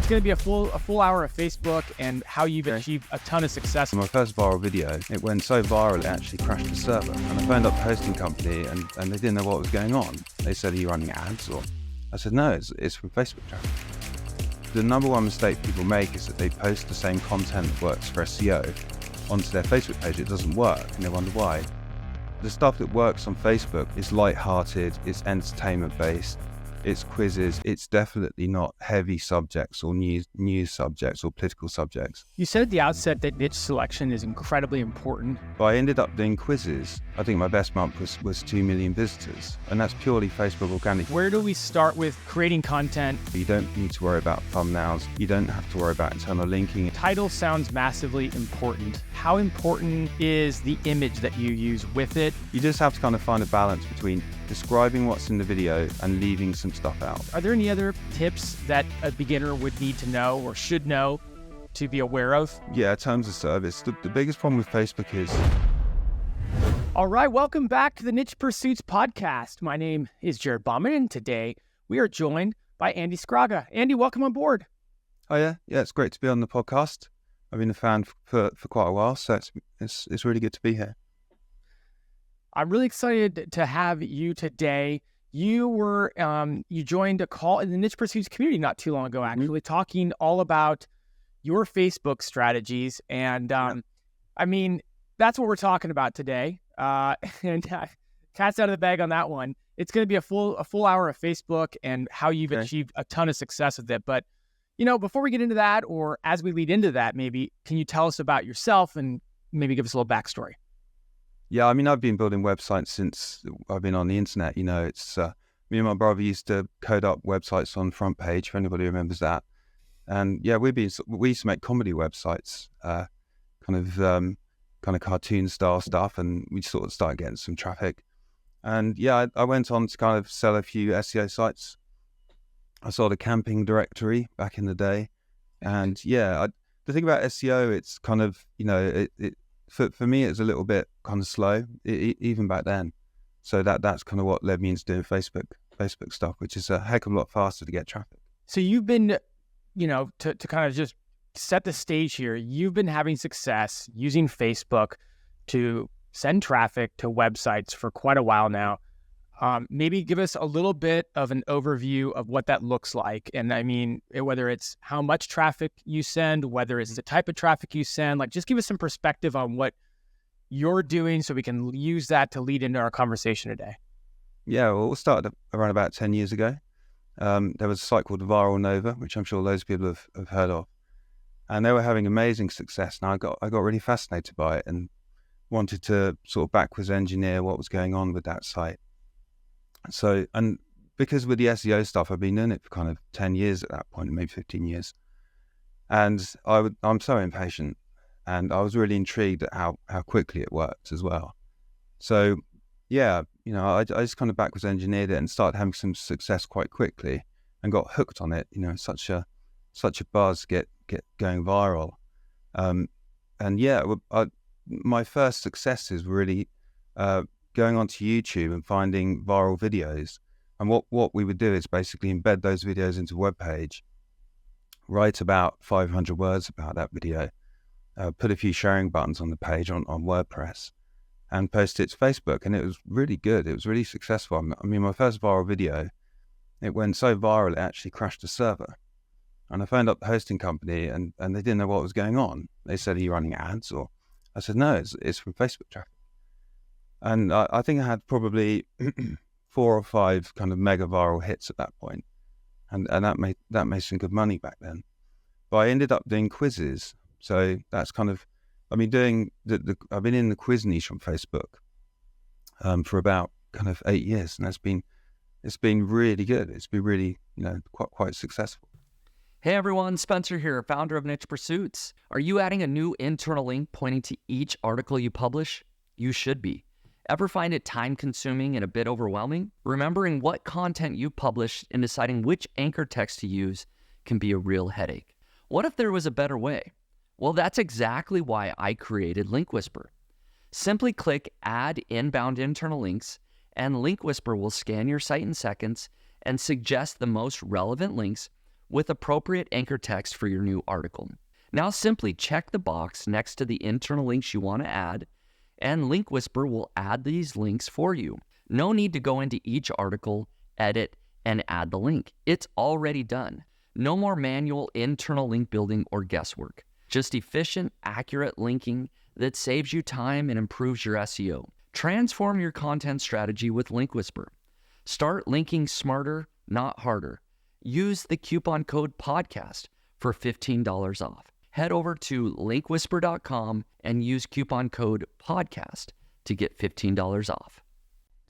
going to be a full hour of Facebook and how you've achieved a ton of success. My first viral video, it went so viral it actually crashed the server. And I phoned up the hosting company and they didn't know what was going on. They said, "Are you running ads?" Or I said, "No, it's from Facebook traffic." The number one mistake people make is that they post the same content that works for SEO onto their Facebook page. It doesn't work and they wonder why. The stuff that works on Facebook is light-hearted, it's entertainment-based, it's quizzes, it's definitely not heavy subjects or news subjects or political subjects. You said at the outset that niche selection is incredibly important. But I ended up doing quizzes. I think my best month was 2 million visitors, and that's purely Facebook organic. Where do we start with creating content? You don't need to worry about thumbnails. You don't have to worry about internal linking. Title sounds massively important. How important is the image that you use with it? You just have to kind of find a balance between describing what's in the video and leaving some stuff out. Are there any other tips that a beginner would need to know or should know to be aware of? Yeah, terms of service. The biggest problem with Facebook is... All right, welcome back to the Niche Pursuits podcast. My name is Jared Bauman, and today we are joined by Andy Scraga. Andy, welcome on board. Oh yeah, it's great to be on the podcast. I've been a fan for quite a while, so it's really good to be here. I'm really excited to have you today. You joined a call in the Niche Pursuits community not too long ago, actually, talking all about your Facebook strategies. And I mean, that's what we're talking about today. And cat's out of the bag on that one. It's going to be a full hour of Facebook and how you've achieved a ton of success with it. But, before we get into that, or as we lead into that, maybe, can you tell us about yourself and maybe give us a little backstory? Yeah, I mean, I've been building websites since I've been on the internet. It's me and my brother used to code up websites on Front Page, if anybody remembers that. And yeah, we used to make comedy websites, kind of cartoon style stuff, and we sort of started getting some traffic. And yeah, I went on to kind of sell a few SEO sites. I sold a camping directory back in the day, and yeah, the thing about SEO, it's kind of For me, it's a little bit kind of slow, even back then. So that's kind of what led me into doing Facebook stuff, which is a heck of a lot faster to get traffic. So you've been, to kind of just set the stage here, you've been having success using Facebook to send traffic to websites for quite a while now. Maybe give us a little bit of an overview of what that looks like. And I mean, whether it's how much traffic you send, whether it's the type of traffic you send, just give us some perspective on what you're doing so we can use that to lead into our conversation today. Yeah, well, we started around about 10 years ago. There was a site called ViralNova, which I'm sure loads of people have heard of. And they were having amazing success. Now I got really fascinated by it and wanted to sort of backwards engineer what was going on with that site. So, and because with the SEO stuff, I've been doing it for kind of 10 years at that point, maybe 15 years. And I'm so impatient, and I was really intrigued at how quickly it worked as well. So yeah, I just kind of backwards engineered it and started having some success quite quickly and got hooked on it. Such a buzz get going viral. And yeah, my first successes were really, going onto YouTube and finding viral videos. And what we would do is basically embed those videos into a web page, write about 500 words about that video, put a few sharing buttons on the page on WordPress, and post it to Facebook. And it was really good. It was really successful. I mean, my first viral video, it went so viral it actually crashed the server. And I phoned up the hosting company and they didn't know what was going on. They said, "Are you running ads?" Or I said, "No, it's from Facebook traffic." And I think I had probably 4 or 5 kind of mega viral hits at that point. And that made some good money back then. But I ended up doing quizzes. So that's kind of, I've been in the quiz niche on Facebook for about kind of 8 years. And it's been really good. It's been really, quite successful. Hey everyone, Spencer here, founder of Niche Pursuits. Are you adding a new internal link pointing to each article you publish? You should be. Ever find it time-consuming and a bit overwhelming? Remembering what content you publish and deciding which anchor text to use can be a real headache. What if there was a better way? Well, that's exactly why I created Link Whisper. Simply click Add Inbound Internal Links, and Link Whisper will scan your site in seconds and suggest the most relevant links with appropriate anchor text for your new article. Now simply check the box next to the internal links you want to add, and Link Whisper will add these links for you. No need to go into each article, edit, and add the link. It's already done. No more manual internal link building or guesswork. Just efficient, accurate linking that saves you time and improves your SEO. Transform your content strategy with Link Whisper. Start linking smarter, not harder. Use the coupon code PODCAST for $15 off. Head over to linkwhisper.com and use coupon code PODCAST to get $15 off.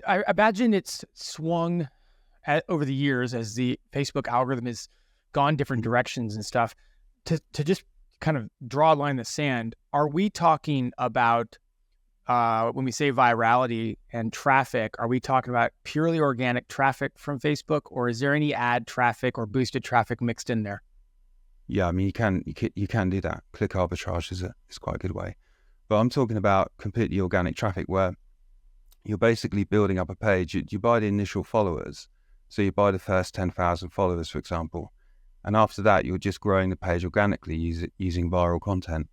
I imagine it's swung over the years as the Facebook algorithm has gone different directions and stuff. To just kind of draw a line in the sand, are we talking about, when we say virality and traffic, are we talking about purely organic traffic from Facebook, or is there any ad traffic or boosted traffic mixed in there? Yeah, I mean, you can do that. Click arbitrage is quite a good way. But I'm talking about completely organic traffic where you're basically building up a page. You buy the initial followers. So you buy the first 10,000 followers, for example. And after that, you're just growing the page organically using viral content.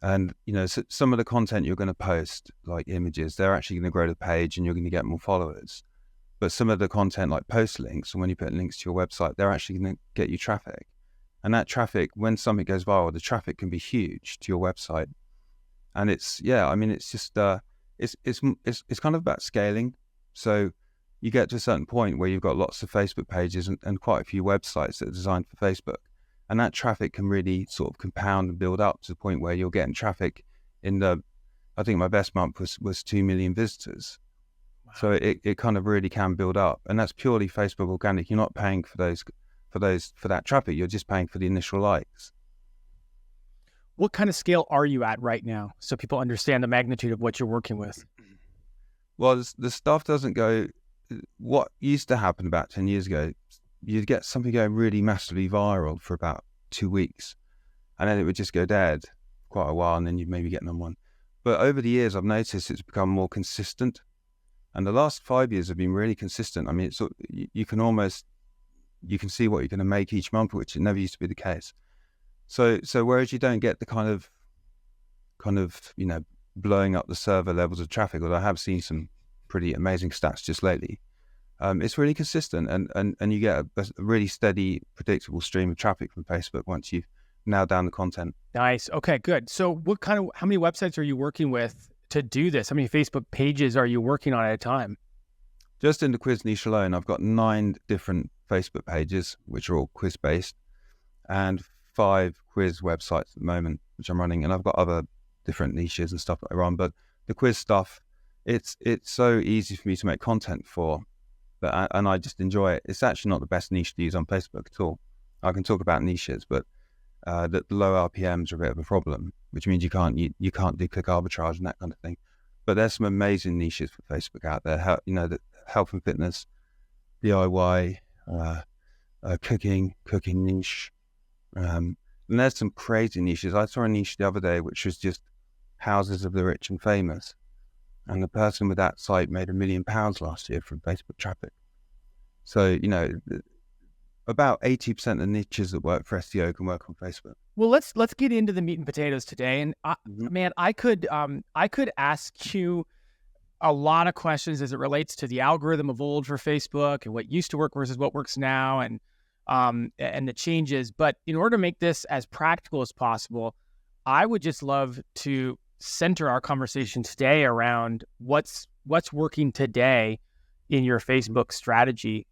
And, so some of the content you're going to post, like images, they're actually going to grow the page and you're going to get more followers. But some of the content, like post links, and when you put links to your website, they're actually going to get you traffic. And that traffic, when something goes viral, the traffic can be huge to your website. And it's just, it's kind of about scaling. So you get to a certain point where you've got lots of Facebook pages and quite a few websites that are designed for Facebook. And that traffic can really sort of compound and build up to the point where you're getting traffic I think my best month was 2 million visitors. Wow. So it kind of really can build up. And that's purely Facebook organic. You're not paying for that traffic. You're just paying for the initial likes. What kind of scale are you at right now, so people understand the magnitude of what you're working with? Well, the stuff doesn't go. What used to happen about 10 years ago, you'd get something going really massively viral for about 2 weeks, and then it would just go dead quite a while, and then you'd maybe get another one. But over the years, I've noticed it's become more consistent, and the last 5 years have been really consistent. I mean, you can see what you're going to make each month, which it never used to be the case. So whereas you don't get the kind of blowing up the server levels of traffic, although I have seen some pretty amazing stats just lately, it's really consistent, and you get a really steady, predictable stream of traffic from Facebook once you've nailed down the content. Nice. Okay, good. So how many websites are you working with to do this? How many Facebook pages are you working on at a time? Just in the quiz niche alone, I've got 9 different Facebook pages, which are all quiz-based, and 5 quiz websites at the moment, which I'm running. And I've got other different niches and stuff that I run. But the quiz stuff, it's so easy for me to make content for, and I just enjoy it. It's actually not the best niche to use on Facebook at all. I can talk about niches, but the low RPMs are a bit of a problem, which means you can't do click arbitrage and that kind of thing. But there's some amazing niches for Facebook out there. The health and fitness, DIY, cooking niche. And there's some crazy niches. I saw a niche the other day, which was just houses of the rich and famous. And the person with that site made £1 million last year from Facebook traffic. So, about 80% of the niches that work for SEO can work on Facebook. Well, let's get into the meat and potatoes today. And man, I could ask you a lot of questions as it relates to the algorithm of old for Facebook and what used to work versus what works now, and the changes. But in order to make this as practical as possible, I would just love to center our conversation today around what's working today in your Facebook strategy.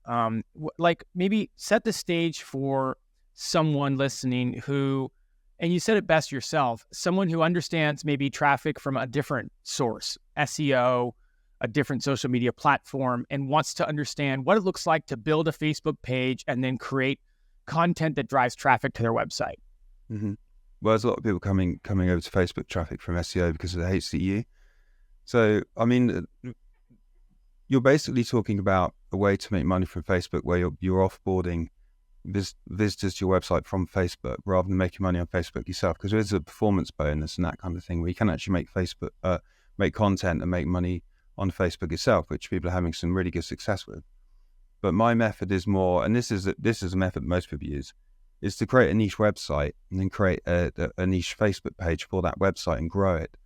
Like maybe set the stage for someone listening who, and you said it best yourself, someone who understands maybe traffic from a different source, SEO, a different social media platform, and wants to understand what it looks like to build a Facebook page and then create content that drives traffic to their website. Mm-hmm. Well, there's a lot of people coming over to Facebook traffic from SEO because of the HCU. So, I mean, you're basically talking about a way to make money from Facebook where you're offboarding visitors to your website from Facebook rather than making money on Facebook yourself, because there's a performance bonus and that kind of thing where you can actually make content and make money on Facebook itself, which people are having some really good success with. But my method is more, and this is a method most people use, is to create a niche website and then create a niche Facebook page for that website and grow it.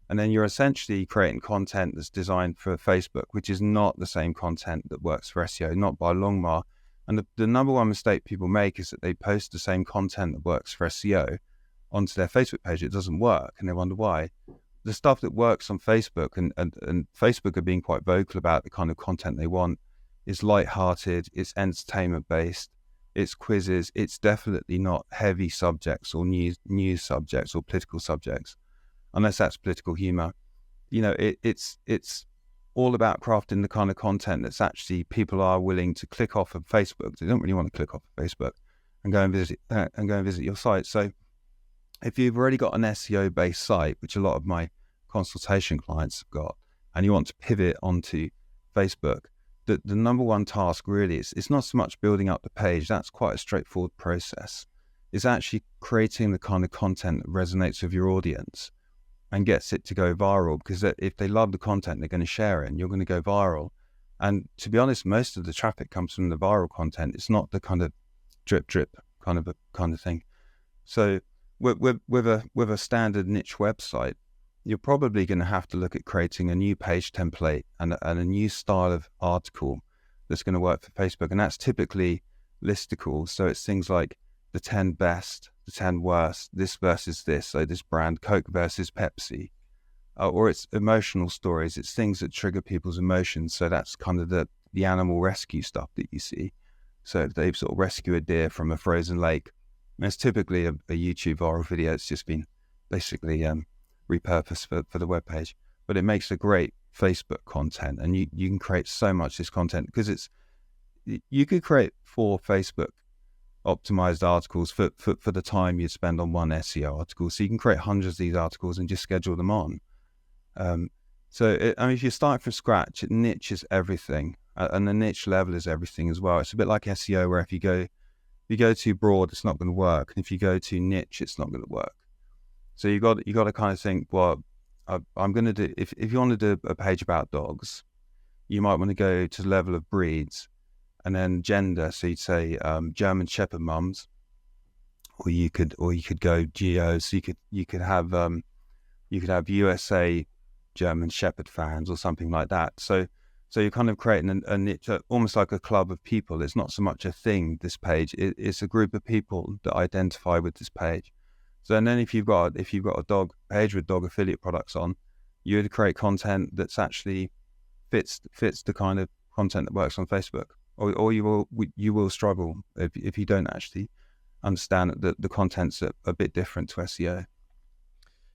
And then you're essentially creating content that's designed for Facebook, which is not the same content that works for SEO, not by a long mile. And the number one mistake people make is that they post the same content that works for SEO onto their Facebook page. It doesn't work, and they wonder why. The stuff that works on Facebook, and Facebook are being quite vocal about the kind of content they want, is lighthearted, it's entertainment-based, it's quizzes, it's definitely not heavy subjects or news subjects or political subjects, unless that's political humor. You know, it's all about crafting the kind of content that's actually people are willing to click off of Facebook. They don't really want to click off of Facebook and go and visit your site. So if you've already got an SEO-based site, which a lot of my consultation clients have got, and you want to pivot onto Facebook, the number one task really is, it's not so much building up the page. That's quite a straightforward process. It's actually creating the kind of content that resonates with your audience and gets it to go viral, because if they love the content, they're going to share it and you're going to go viral. And to be honest, most of the traffic comes from the viral content. It's not the kind of drip kind of thing. So with a standard niche website, you're probably going to have to look at creating a new page template and a new style of article that's going to work for Facebook. And that's typically listicles. So it's things like the 10 best, the 10 worst, this versus this. So this brand, Coke versus Pepsi. Or it's emotional stories. It's things that trigger people's emotions. So that's kind of the animal rescue stuff that you see. So if they sort of rescue a deer from a frozen lake, and it's typically a YouTube viral video. It's just been basically repurposed for the webpage, but it makes a great Facebook content, and you can create so much this content, because you could create 4 Facebook optimized articles for the time you'd spend on one SEO article. So you can create hundreds of these articles and just schedule them on. If you start from scratch, niche is everything, and the niche level is everything as well. It's a bit like SEO, where if you go too broad, it's not going to work, and if you go too niche, it's not going to work. So you got to kind of think, well, I'm going to do, if you want to do a page about dogs, you might want to go to the level of breeds and then gender. So you'd say German Shepherd mums, or you could go geo. So you could have USA German Shepherd fans or something like that. So you're kind of creating a niche, almost like a club of people. It's not so much a thing, this page. It's a group of people that identify with this page. So, and then if you've got a dog page with dog affiliate products on, you would create content that's actually fits the kind of content that works on Facebook, or you will struggle if you don't actually understand that the content's a bit different to SEO.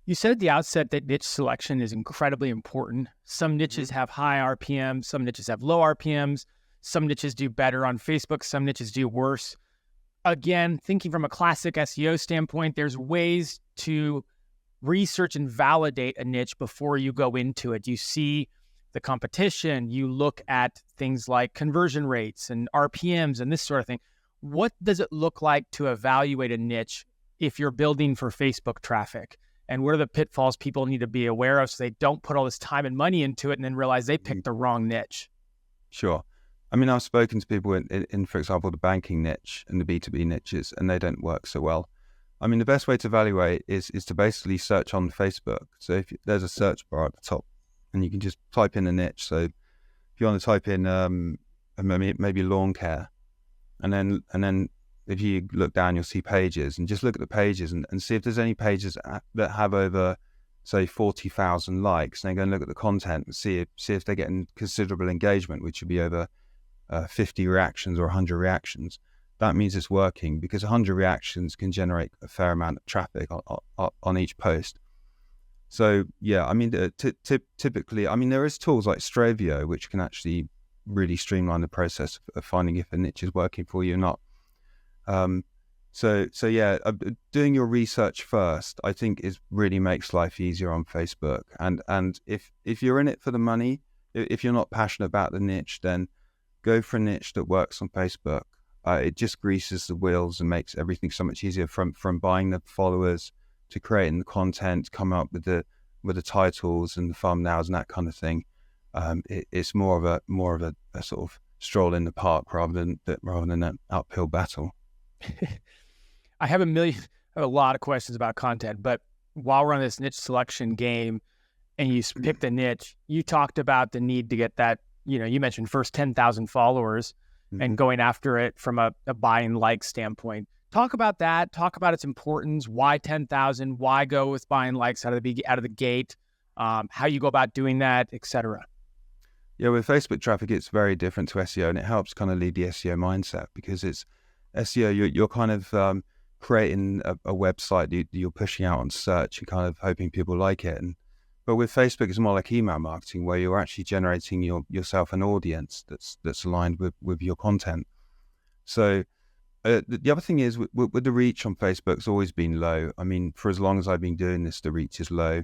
You said at the outset that niche selection is incredibly important. Some niches have high RPM, some niches have low RPMs, some niches do better on Facebook, some niches do worse. Again, thinking from a classic SEO standpoint, there's ways to research and validate a niche before you go into it. You see the competition, you look at things like conversion rates and RPMs and this sort of thing. What does it look like to evaluate a niche if you're building for Facebook traffic? And what are the pitfalls people need to be aware of so they don't put all this time and money into it and then realize they picked the wrong niche? Sure. I mean, I've spoken to people in, for example, the banking niche and the B2B niches, and they don't work so well. I mean, the best way to evaluate is to basically search on Facebook. So if there's a search bar at the top, and you can just type in a niche. So if you want to type in maybe lawn care, and then if you look down, you'll see pages, and just look at the pages and see if there's any pages that have over, say, 40,000 likes. And then go and look at the content and see if they're getting considerable engagement, which would be over 50 reactions or 100 reactions. That means it's working, because 100 reactions can generate a fair amount of traffic on each post. So yeah, I mean, typically, I mean, there is tools like Stravio which can actually really streamline the process of finding if a niche is working for you or not. So yeah, doing your research first, I think, really makes life easier on Facebook. And if you're in it for the money, if you're not passionate about the niche, then go for a niche that works on Facebook. It just greases the wheels and makes everything so much easier, from buying the followers to creating the content, come up with the titles and the thumbnails and that kind of thing. It's more of a sort of stroll in the park rather than an uphill battle. I have a lot of questions about content, but while we're on this niche selection game and you picked a niche, you talked about the need to get that, you mentioned first 10,000 followers and going after it from a buy and like standpoint. Talk about that. Talk about its importance. Why 10,000? Why go with buy and likes out of the gate? How you go about doing that, etc. Yeah, with Facebook traffic, it's very different to SEO, and it helps kind of lead the SEO mindset, because it's SEO. You're kind of creating a website that you're pushing out on search and kind of hoping people like it. But with Facebook, it's more like email marketing, where you're actually generating yourself an audience that's aligned with your content. So the other thing is with the reach on Facebook, it's always been low. I mean, for as long as I've been doing this, the reach is low,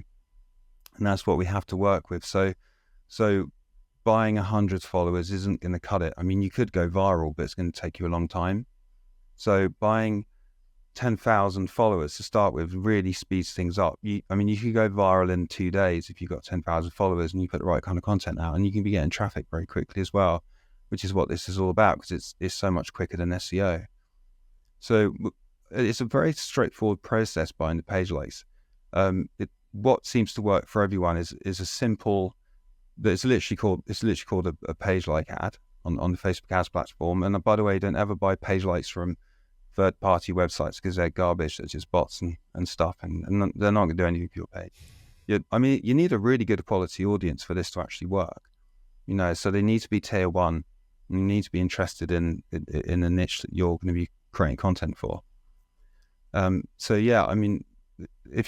and that's what we have to work with. So buying 100 followers isn't going to cut it. I mean, you could go viral, but it's going to take you a long time. So buying 10,000 followers to start with really speeds things up. You could go viral in 2 days if you've got 10,000 followers and you put the right kind of content out, and you can be getting traffic very quickly as well, which is what this is all about, because it's so much quicker than SEO. So it's a very straightforward process buying the page likes. What seems to work for everyone is a simple. It's literally called a page like ad on the Facebook ads platform. And by the way, don't ever buy page likes from third-party websites, because they're garbage. They're just bots and stuff, and they're not going to do anything for your page. You need a really good quality audience for this to actually work. So they need to be tier one. You need to be interested in the niche that you're going to be creating content for. If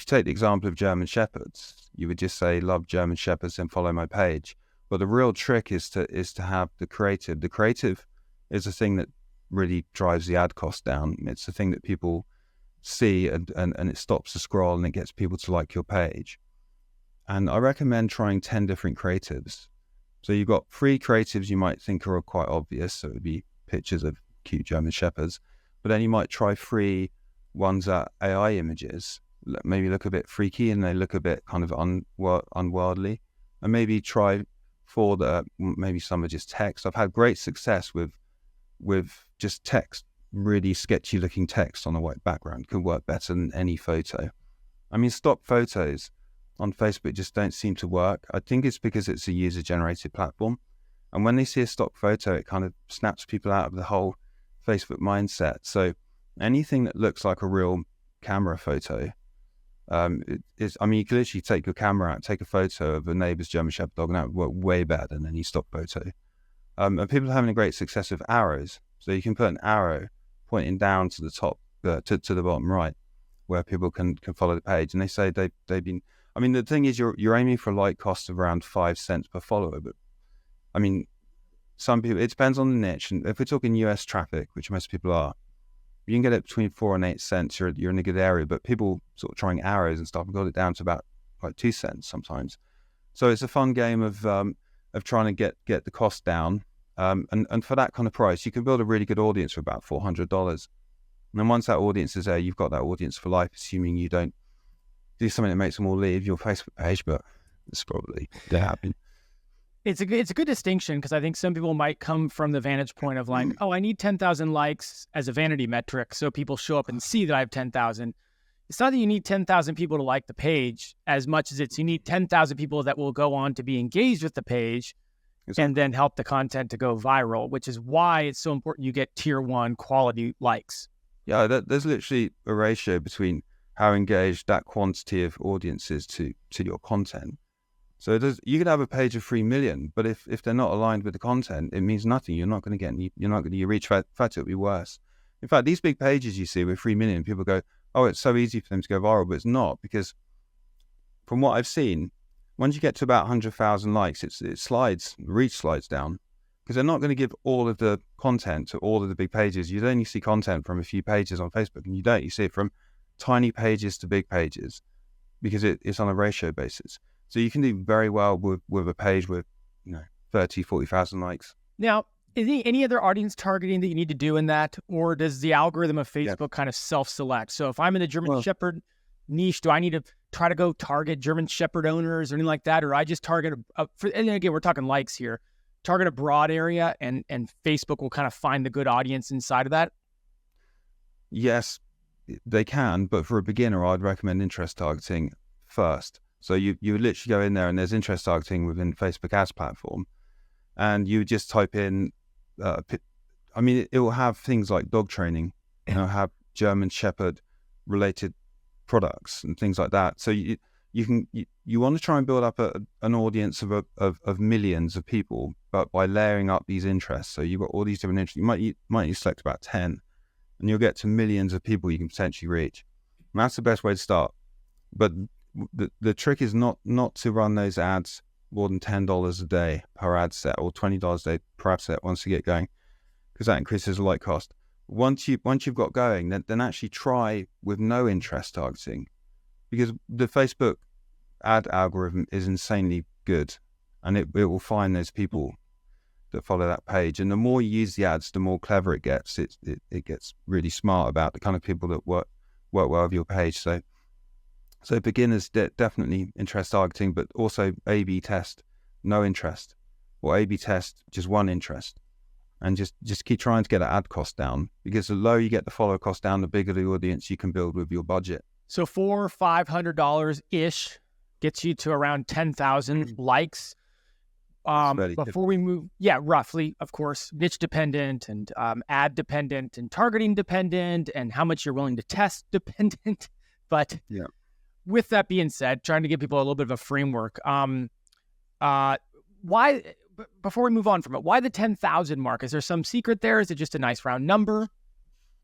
you take the example of German Shepherds, you would just say, love German Shepherds and follow my page. But the real trick is to have the creative. The creative is the thing that really drives the ad cost down. It's the thing that people see and it stops the scroll and it gets people to like your page. And I recommend trying 10 different creatives. So you've got 3 creatives you might think are quite obvious. So it would be pictures of cute German Shepherds. But then you might try 3 ones that AI images, maybe look a bit freaky and they look a bit kind of unworldly. And maybe try 4 that maybe some are just text. I've had great success with just text, really sketchy looking text on a white background. Could work better than any photo. I mean, stock photos on Facebook just don't seem to work. I think it's because it's a user generated platform. And when they see a stock photo, it kind of snaps people out of the whole Facebook mindset. So anything that looks like a real camera photo, you can literally take your camera out, take a photo of a neighbor's German Shepherd dog, and that would work way better than any stock photo. And people are having a great success with arrows. So you can put an arrow pointing down to the top, to the bottom right, where people can follow the page. And they say they've been. I mean, the thing is, you're aiming for a like cost of around 5 cents per follower. But I mean, some people, it depends on the niche. And if we're talking US traffic, which most people are, you can get it between 4 and 8 cents. You're in a good area. But people sort of trying arrows and stuff have got it down to about like 2 cents sometimes. So it's a fun game of trying to get the cost down. And for that kind of price, you can build a really good audience for about $400. And then once that audience is there, you've got that audience for life, assuming you don't do something that makes them all leave your Facebook page, but it's probably going to happen. It's a good distinction, because I think some people might come from the vantage point of like, oh, I need 10,000 likes as a vanity metric, so people show up and see that I have 10,000. It's not that you need 10,000 people to like the page as much as you need 10,000 people that will go on to be engaged with the page. Exactly. And then help the content to go viral, which is why it's so important you get tier 1 quality likes. Yeah, there's literally a ratio between how engaged that quantity of audience is to your content. So you could have a page of 3 million, but if they're not aligned with the content, it means nothing. You're not going to get your reach. In fact, it'll be worse. In fact, these big pages you see with 3 million, people go, oh, it's so easy for them to go viral, but it's not, because from what I've seen, once you get to about 100,000 likes, reach slides down, because they're not going to give all of the content to all of the big pages. You'd only see content from a few pages on Facebook, and you see it from tiny pages to big pages, because it's on a ratio basis. So you can do very well with a page with 30, 40,000 likes. Now, is there any other audience targeting that you need to do in that, or does the algorithm of Facebook kind of self-select? So if I'm in the German Shepherd niche, do I need to try to go target German Shepherd owners or anything like that, or I just target and again, we're talking likes here, target a broad area, and Facebook will kind of find the good audience inside of that? Yes, they can, but for a beginner, I'd recommend interest targeting first. So you would literally go in there and there's interest targeting within Facebook ads platform, and you would just type in, it will have things like dog training, have German Shepherd related products and things like that. So you want to try and build up an audience of millions of people, but by layering up these interests. So you've got all these different interests. You might select about 10, and you'll get to millions of people you can potentially reach. And that's the best way to start. But the trick is not to run those ads more than $10 a day per ad set, or $20 a day per ad set once you get going, because that increases the light cost. Once you've got going, then actually try with no interest targeting, because the Facebook ad algorithm is insanely good, and it will find those people that follow that page. And the more you use the ads, the more clever it gets. It gets really smart about the kind of people that work well with your page. So beginners, definitely interest targeting, but also A/B test, no interest, or A/B test, just one interest, and just keep trying to get that ad cost down, because the lower you get the follower cost down, the bigger the audience you can build with your budget. So $400-500 ish gets you to around 10,000 likes. Before we move, roughly, of course, niche dependent and ad dependent and targeting dependent and how much you're willing to test dependent. But with that being said, trying to give people a little bit of a framework, why, before we move on from it, why the 10,000 mark? Is there some secret there? Is it just a nice round number?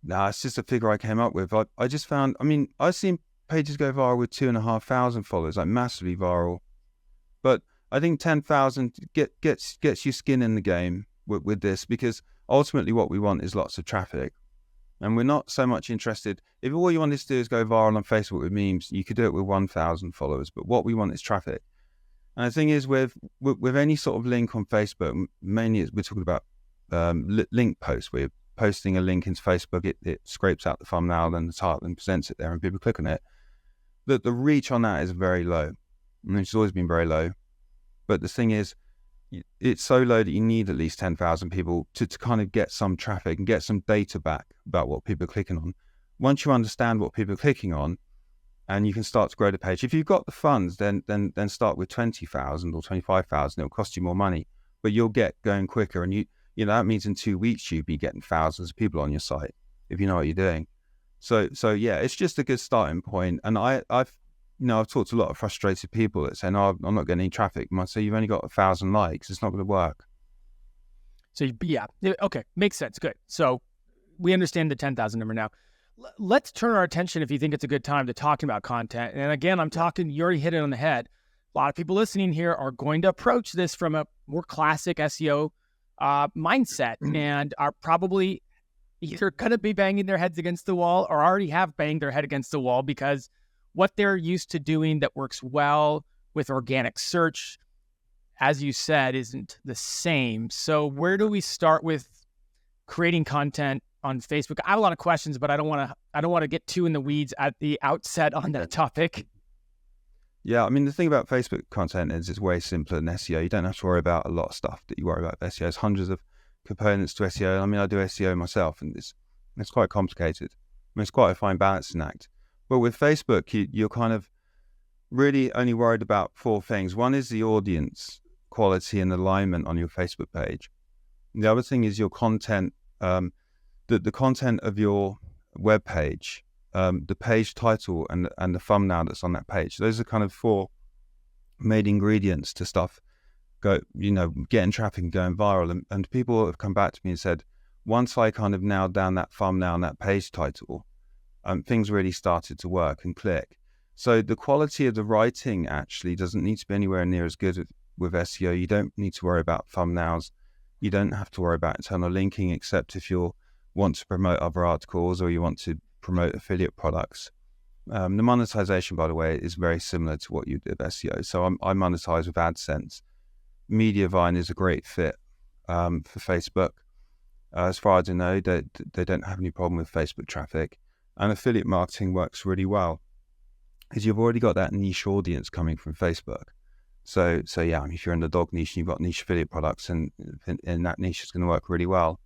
No, it's just a figure I came up with. I just found, I've seen pages go viral with 2,500 followers, like massively viral. But I think 10,000 gets you skin in the game with this, because ultimately what we want is lots of traffic. And we're not so much interested, if all you wanted to do is go viral on Facebook with memes, you could do it with 1,000 followers. But what we want is traffic. And the thing is, with any sort of link on Facebook, mainly we're talking about link posts, where you're posting a link into Facebook, it scrapes out the thumbnail and the title and presents it there, and people click on it. The reach on that is very low. It's always been very low. But the thing is, it's so low that you need at least 10,000 people to kind of get some traffic and get some data back about what people are clicking on. Once you understand what people are clicking on, and you can start to grow the page. If you've got the funds, then start with 20,000 or 25,000. It'll cost you more money, but you'll get going quicker. And you know that means in 2 weeks you'll be getting thousands of people on your site if you know what you're doing. So yeah, it's just a good starting point. And I've talked to a lot of frustrated people that say, no, I'm not getting any traffic. I might say, you've only got 1,000 likes. It's not going to work. So yeah, okay, makes sense. Good. So we understand the 10,000 number now. Let's turn our attention, if you think it's a good time, to talking about content. And again, you already hit it on the head. A lot of people listening here are going to approach this from a more classic SEO mindset, and are probably either going to be banging their heads against the wall or already have banged their head against the wall, because what they're used to doing that works well with organic search, as you said, isn't the same. So where do we start with creating content on Facebook? I have a lot of questions, but I don't want to get too in the weeds at the outset on that topic. Yeah, the thing about Facebook content is it's way simpler than SEO. You don't have to worry about a lot of stuff that you worry about with SEO. There's hundreds of components to SEO. I do SEO myself, and it's quite complicated. It's quite a fine balancing act. But with Facebook, you're kind of really only worried about 4 things. One is the audience quality and alignment on your Facebook page. And the other thing is your content, the content of your web page, the page title and the thumbnail that's on that page. Those are kind of 4 main ingredients to stuff getting traffic and going viral. And people have come back to me and said, once I kind of nailed down that thumbnail and that page title, things really started to work and click. So the quality of the writing actually doesn't need to be anywhere near as good with SEO. You don't need to worry about thumbnails. You don't have to worry about internal linking, except if you want to promote other articles or you want to promote affiliate products. The monetization, by the way, is very similar to what you did with SEO. So I monetize with AdSense. Mediavine is a great fit for Facebook. As far as I know, they don't have any problem with Facebook traffic. And affiliate marketing works really well because you've already got that niche audience coming from Facebook. So yeah, if you're in the dog niche and you've got niche affiliate products, and that niche is going to work really well.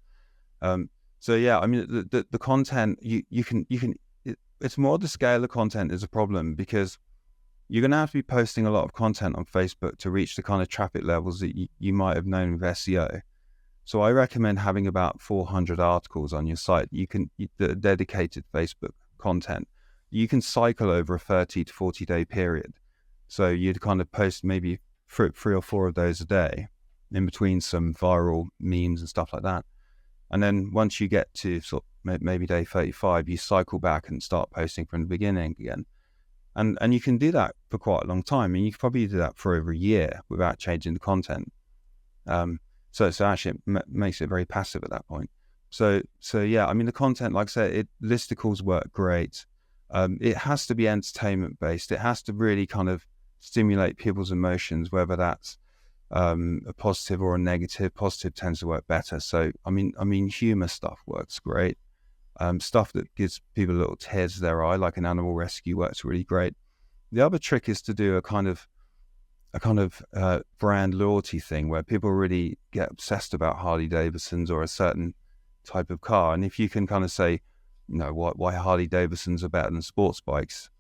So yeah, the content you can it's more the scale of content is a problem, because you're going to have to be posting a lot of content on Facebook to reach the kind of traffic levels that you might have known with SEO. So I recommend having about 400 articles on your site. The dedicated Facebook content. You can cycle over a 30 to 40 day period. So you'd kind of post maybe 3 or 4 of those a day, in between some viral memes and stuff like that. And then once you get to sort of maybe day 35, you cycle back and start posting from the beginning again. And you can do that for quite a long time. I mean, you can probably do that for over a year without changing the content. So actually it makes it very passive at that point. So yeah, I mean, the content, like I said, listicles work great. It has to be entertainment based. It has to really kind of stimulate people's emotions, whether that's a positive or a negative. Positive tends to work better. So I mean, humor stuff works great. Stuff that gives people a little tear to their eye, like an animal rescue, works really great. The other trick is to do a kind of brand loyalty thing, where people really get obsessed about Harley Davidsons or a certain type of car. And if you can kind of say, why Harley Davidsons are better than sports bikes,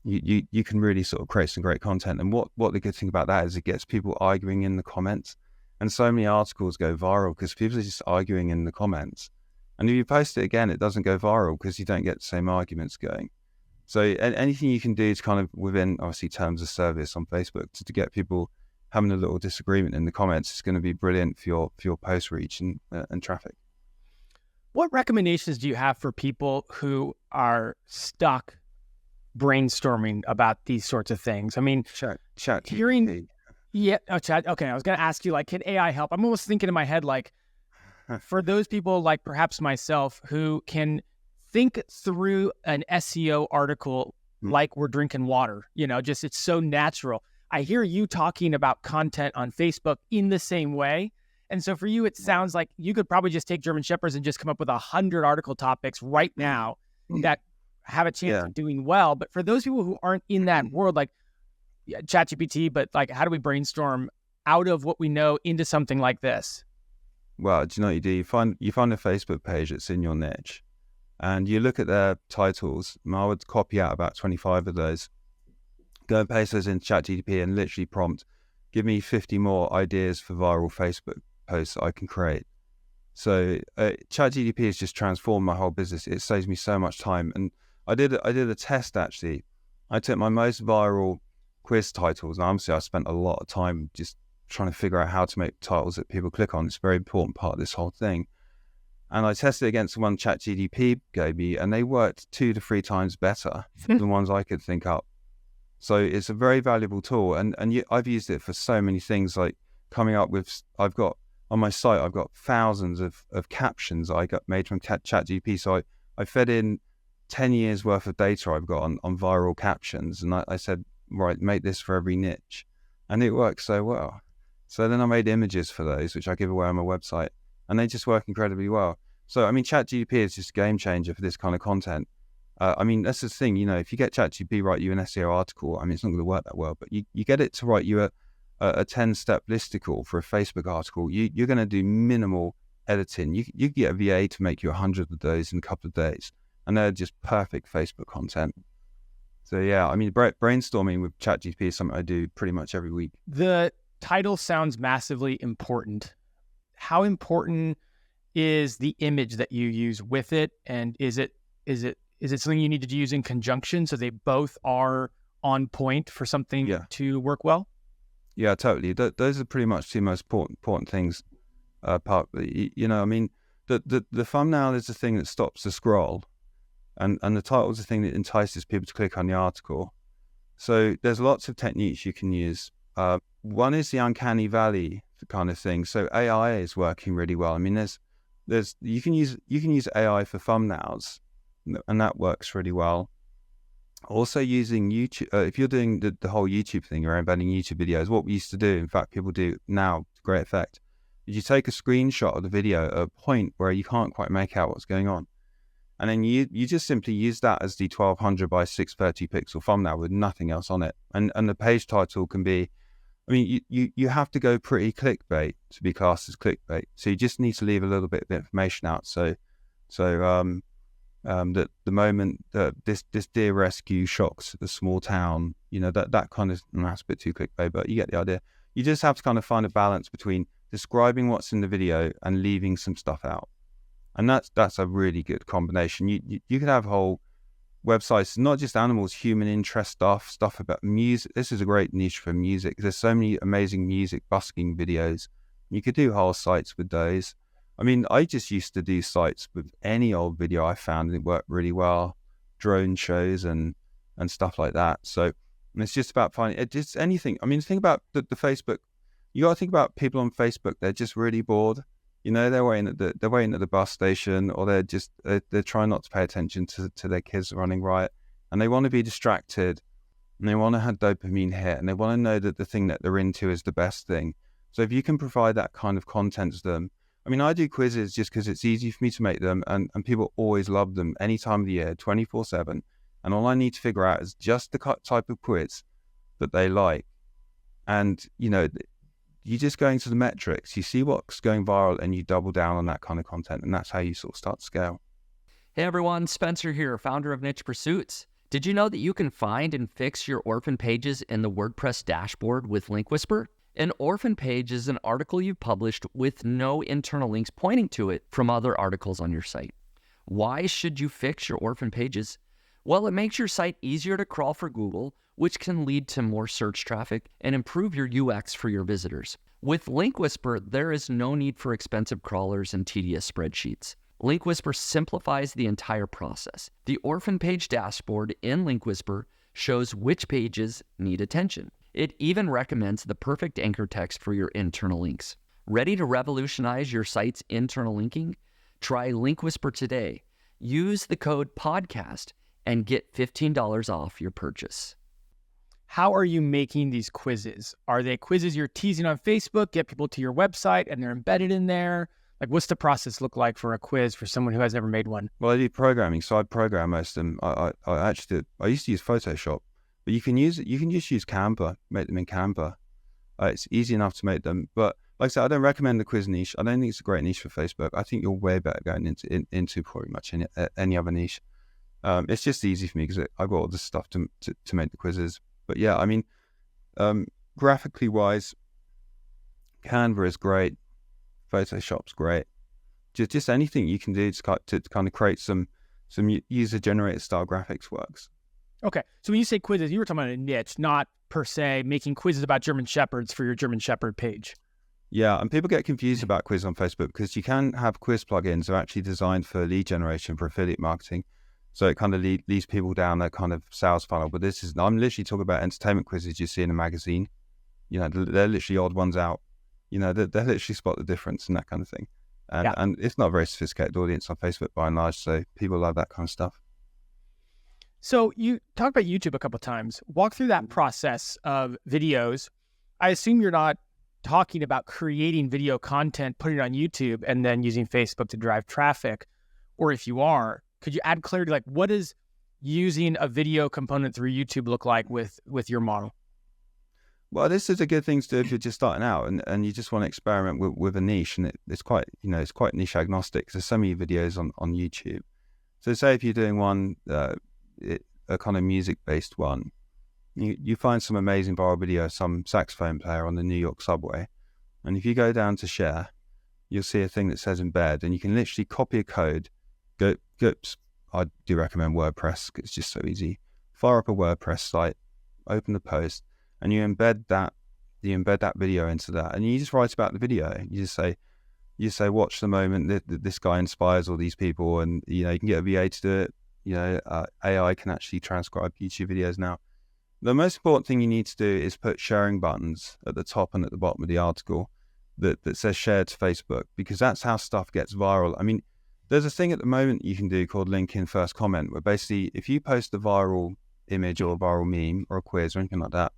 you can really sort of create some great content. And what the good thing about that is it gets people arguing in the comments. And so many articles go viral because people are just arguing in the comments. And if you post it again, it doesn't go viral because you don't get the same arguments going. So anything you can do to kind of, within obviously terms of service on Facebook, to get people having a little disagreement in the comments is going to be brilliant for your post reach and traffic. What recommendations do you have for people who are stuck brainstorming about these sorts of things? I mean, chat hearing, chat. Okay, I was going to ask you, like, can AI help? I'm almost thinking in my head, like, for those people like perhaps myself who can think through an SEO article like we're drinking water, just it's so natural. I hear you talking about content on Facebook in the same way. And so for you, it sounds like you could probably just take German Shepherds and just come up with 100 article topics right now that have a chance of doing well. But for those people who aren't in that world, like ChatGPT, but like, how do we brainstorm out of what we know into something like this? Well, do you know what you do? You find a Facebook page that's in your niche, and you look at their titles. I would copy out about 25 of those, go and paste those into ChatGPT and literally prompt, give me 50 more ideas for viral Facebook posts that I can create. So ChatGPT has just transformed my whole business. It saves me so much time. And I did a test actually. I took my most viral quiz titles, and obviously I spent a lot of time just trying to figure out how to make titles that people click on. It's a very important part of this whole thing. And I tested against the one ChatGPT gave me, and they worked 2 to 3 times better than the ones I could think up. So it's a very valuable tool, and I've used it for so many things, like coming up with. On my site, I've got thousands of captions I got made from ChatGPT. So I fed in 10 years worth of data I've got on viral captions, and I said, right, make this for every niche, and it works so well. So then I made images for those, which I give away on my website, and they just work incredibly well. So, I mean, ChatGPT is just a game changer for this kind of content. I mean, that's the thing, if you get ChatGPT write you an SEO article, I mean, it's not going to work that well, but you get it to write you a 10-step listicle for a Facebook article, you're going to do minimal editing. You get a VA to make you 100 of those in a couple of days, and they're just perfect Facebook content. So, yeah, I mean, brainstorming with ChatGPT is something I do pretty much every week. The title sounds massively important. How important is the image that you use with it? And is it something you need to use in conjunction so they both are on point for something to work well? Yeah, totally. Those are pretty much 2 most important things. I mean, the thumbnail is the thing that stops the scroll, and the title is the thing that entices people to click on the article. So there's lots of techniques you can use. One is the uncanny valley kind of thing. So AI is working really well. I mean, you can use AI for thumbnails, and that works really well. Also using YouTube, if you're doing the whole YouTube thing, you're embedding YouTube videos, what we used to do, in fact, people do now to great effect, is you take a screenshot of the video at a point where you can't quite make out what's going on. And then you just simply use that as the 1200 by 630 pixel thumbnail with nothing else on it. And the page title can be, I mean, you have to go pretty clickbait to be classed as clickbait. So you just need to leave a little bit of information out. So that the moment that this deer rescue shocks a small town, that kind of, that's a bit too clickbait, but you get the idea. You just have to kind of find a balance between describing what's in the video and leaving some stuff out. And that's a really good combination. You could have whole websites, not just animals, human interest stuff about music. This is a great niche for music. There's so many amazing music busking videos. You could do whole sites with those. I mean, I just used to do sites with any old video I found, and it worked really well. Drone shows and stuff like that. So it's just about finding it, just anything. I mean, think about the Facebook. You got to think about people on Facebook. They're just really bored. They're waiting at the bus station, or they're trying not to pay attention to their kids running riot, and they want to be distracted, and they want to have dopamine hit, and they want to know that the thing that they're into is the best thing. So if you can provide that kind of content to them, I mean, I do quizzes just because it's easy for me to make them, and people always love them any time of the year, 24/7. And all I need to figure out is just the type of quiz that they like, and you just go into the metrics, you see what's going viral, and you double down on that kind of content, and that's how you sort of start to scale. Hey everyone, Spencer here, founder of Niche Pursuits. Did you know that you can find and fix your orphan pages in the WordPress dashboard with Link Whisper? An orphan page is an article you've published with no internal links pointing to it from other articles on your site. Why should you fix your orphan pages? Well, it makes your site easier to crawl for Google, which can lead to more search traffic and improve your UX for your visitors. With Link Whisper, there is no need for expensive crawlers and tedious spreadsheets. Link Whisper simplifies the entire process. The orphan page dashboard in Link Whisper shows which pages need attention. It even recommends the perfect anchor text for your internal links. Ready to revolutionize your site's internal linking? Try Link Whisper today. Use the code PODCAST and get $15 off your purchase. How are you making these quizzes? Are they quizzes you're teasing on Facebook, get people to your website, and they're embedded in there? Like, what's the process look like for a quiz for someone who has never made one? Well, I do programming, so I program most of them. I actually I used to use Photoshop, but you can just use Canva, make them in Canva. It's easy enough to make them. But like I said, I don't recommend the quiz niche. I don't think it's a great niche for Facebook. I think you're way better going into pretty much any other niche. It's just easy for me because I've got all this stuff to make the quizzes. But yeah, I mean, graphically wise, Canva is great. Photoshop's great. Just anything you can do to kind of create some user-generated style graphics works. Okay, so when you say quizzes, you were talking about a niche, not per se making quizzes about German Shepherds for your German Shepherd page. Yeah, and people get confused about quiz on Facebook because you can have quiz plugins that are actually designed for lead generation, for affiliate marketing. So it kind of leads people down that kind of sales funnel. But I'm literally talking about entertainment quizzes you see in a magazine. They're literally odd ones out. They literally spot the difference and that kind of thing. And it's not a very sophisticated audience on Facebook by and large, so people love that kind of stuff. So you talked about YouTube a couple of times. Walk through that process of videos. I assume you're not talking about creating video content, putting it on YouTube, and then using Facebook to drive traffic. Or if you are, could you add clarity? Like, what does using a video component through YouTube look like with your model? Well, this is a good thing to do if you're just starting out and you just want to experiment with a niche, and it's quite niche agnostic. There's so many videos on YouTube. So say if you're doing one, a kind of music-based one, you find some amazing viral video, some saxophone player on the New York subway, and if you go down to share, you'll see a thing that says embed, and you can literally copy a code. I do recommend WordPress because it's just so easy. Fire up a WordPress site, open the post, and you embed that video into that, and you just write about the video. You just say, watch the moment this guy inspires all these people, and you can get a VA to do it. AI can actually transcribe YouTube videos now. The most important thing you need to do is put sharing buttons at the top and at the bottom of the article that says share to Facebook, because that's how stuff gets viral. I mean, there's a thing at the moment you can do called link in first comment, where basically if you post a viral image or a viral meme or a quiz or anything like that,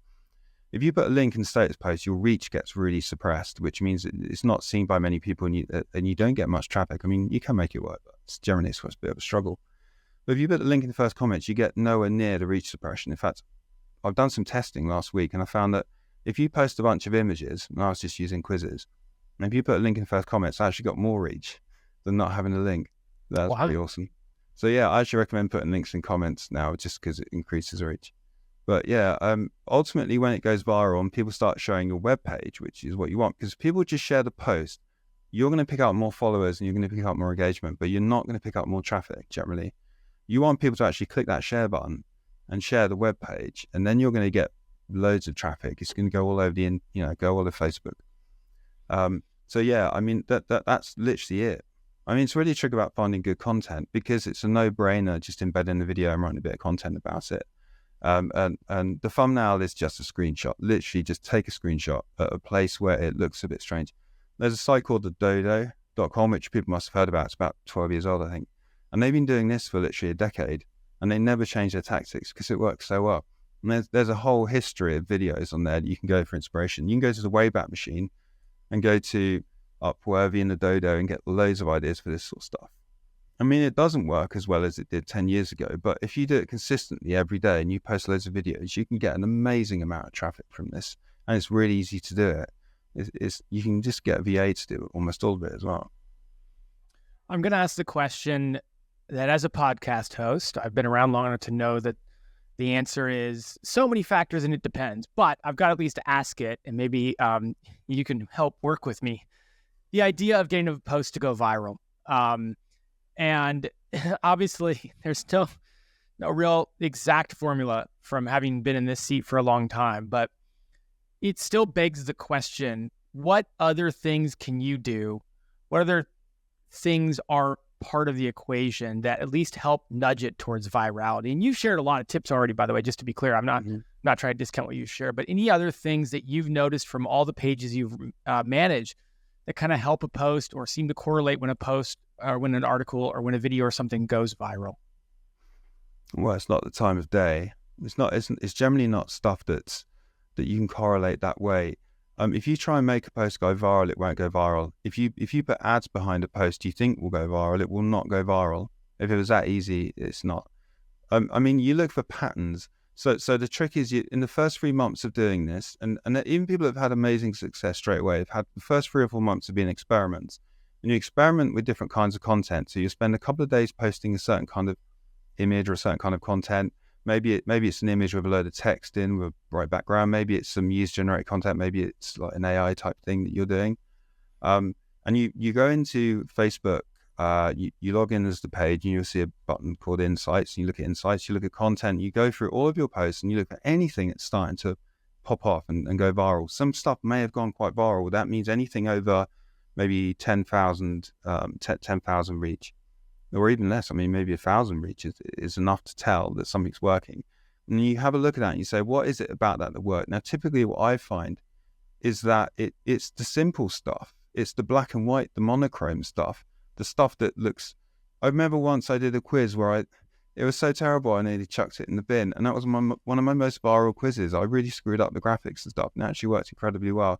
if you put a link in the status post, your reach gets really suppressed, which means it's not seen by many people, and you don't get much traffic. I mean, you can make it work, but it's generally supposed to be a bit of a struggle. But if you put a link in the first comments, you get nowhere near the reach suppression. In fact, I've done some testing last week, and I found that if you post a bunch of images, and I was just using quizzes, and if you put a link in the first comments, I actually got more reach than not having a link. That's pretty awesome. So yeah, I actually recommend putting links in comments now just because it increases reach. But yeah, ultimately when it goes viral and people start showing your web page, which is what you want, because people just share the post, you're going to pick up more followers and you're going to pick up more engagement, but you're not going to pick up more traffic generally. You want people to actually click that share button and share the web page, and then you're going to get loads of traffic. It's going to go all over go all over Facebook. So yeah, I mean that's literally it. I mean, it's really a trick about finding good content because it's a no-brainer. Just embedding the video and writing a bit of content about it. And the thumbnail is just a screenshot. Literally, just take a screenshot at a place where it looks a bit strange. There's a site called the dodo.com, which people must have heard about. It's about 12 years old, I think. And they've been doing this for literally a decade, and they never change their tactics because it works so well. And there's a whole history of videos on there that you can go for inspiration. You can go to the Wayback Machine and go to Upworthy and the Dodo and get loads of ideas for this sort of stuff. I mean, it doesn't work as well as it did 10 years ago, but if you do it consistently every day and you post loads of videos, you can get an amazing amount of traffic from this. And it's really easy to do it. You can just get a VA to do almost all of it as well. I'm going to ask the question that as a podcast host, I've been around long enough to know that the answer is so many factors and it depends, but I've got at least to ask it, and maybe you can help work with me. The idea of getting a post to go viral. And obviously there's still no real exact formula from having been in this seat for a long time, but it still begs the question, what other things can you do? What other things are part of the equation that at least help nudge it towards virality? And you've shared a lot of tips already, by the way, just to be clear. I'm not trying to discount what you share, but any other things that you've noticed from all the pages you've managed that kind of help a post or seem to correlate when a post or when an article or when a video or something goes viral? Well, it's not the time of day. It's generally not stuff that you can correlate that way. If you try and make a post go viral, it won't go viral. If you put ads behind a post you think will go viral, it will not go viral. If it was that easy, it's not. I mean, you look for patterns. So the trick is in the first 3 months of doing this, and even people that have had amazing success straight away, have had the first 3 or 4 months of being experiments. And you experiment with different kinds of content. So you spend a couple of days posting a certain kind of image or a certain kind of content. Maybe it's an image with a load of text in with a bright background. Maybe it's some user-generated content. Maybe it's like an AI type thing that you're doing. And you go into Facebook, you log in as the page, and you'll see a button called Insights. And you look at Insights, you look at content, you go through all of your posts, and you look at anything that's starting to pop off and go viral. Some stuff may have gone quite viral. That means anything over maybe 10,000 reach, or even less. I mean, maybe 1,000 reach is enough to tell that something's working. And you have a look at that and you say, what is it about that worked? Now, typically what I find is that it's the simple stuff. It's the black and white, the monochrome stuff, the stuff that looks... I remember once I did a quiz where it was so terrible I nearly chucked it in the bin. And that was one of my most viral quizzes. I really screwed up the graphics and stuff, and it actually worked incredibly well.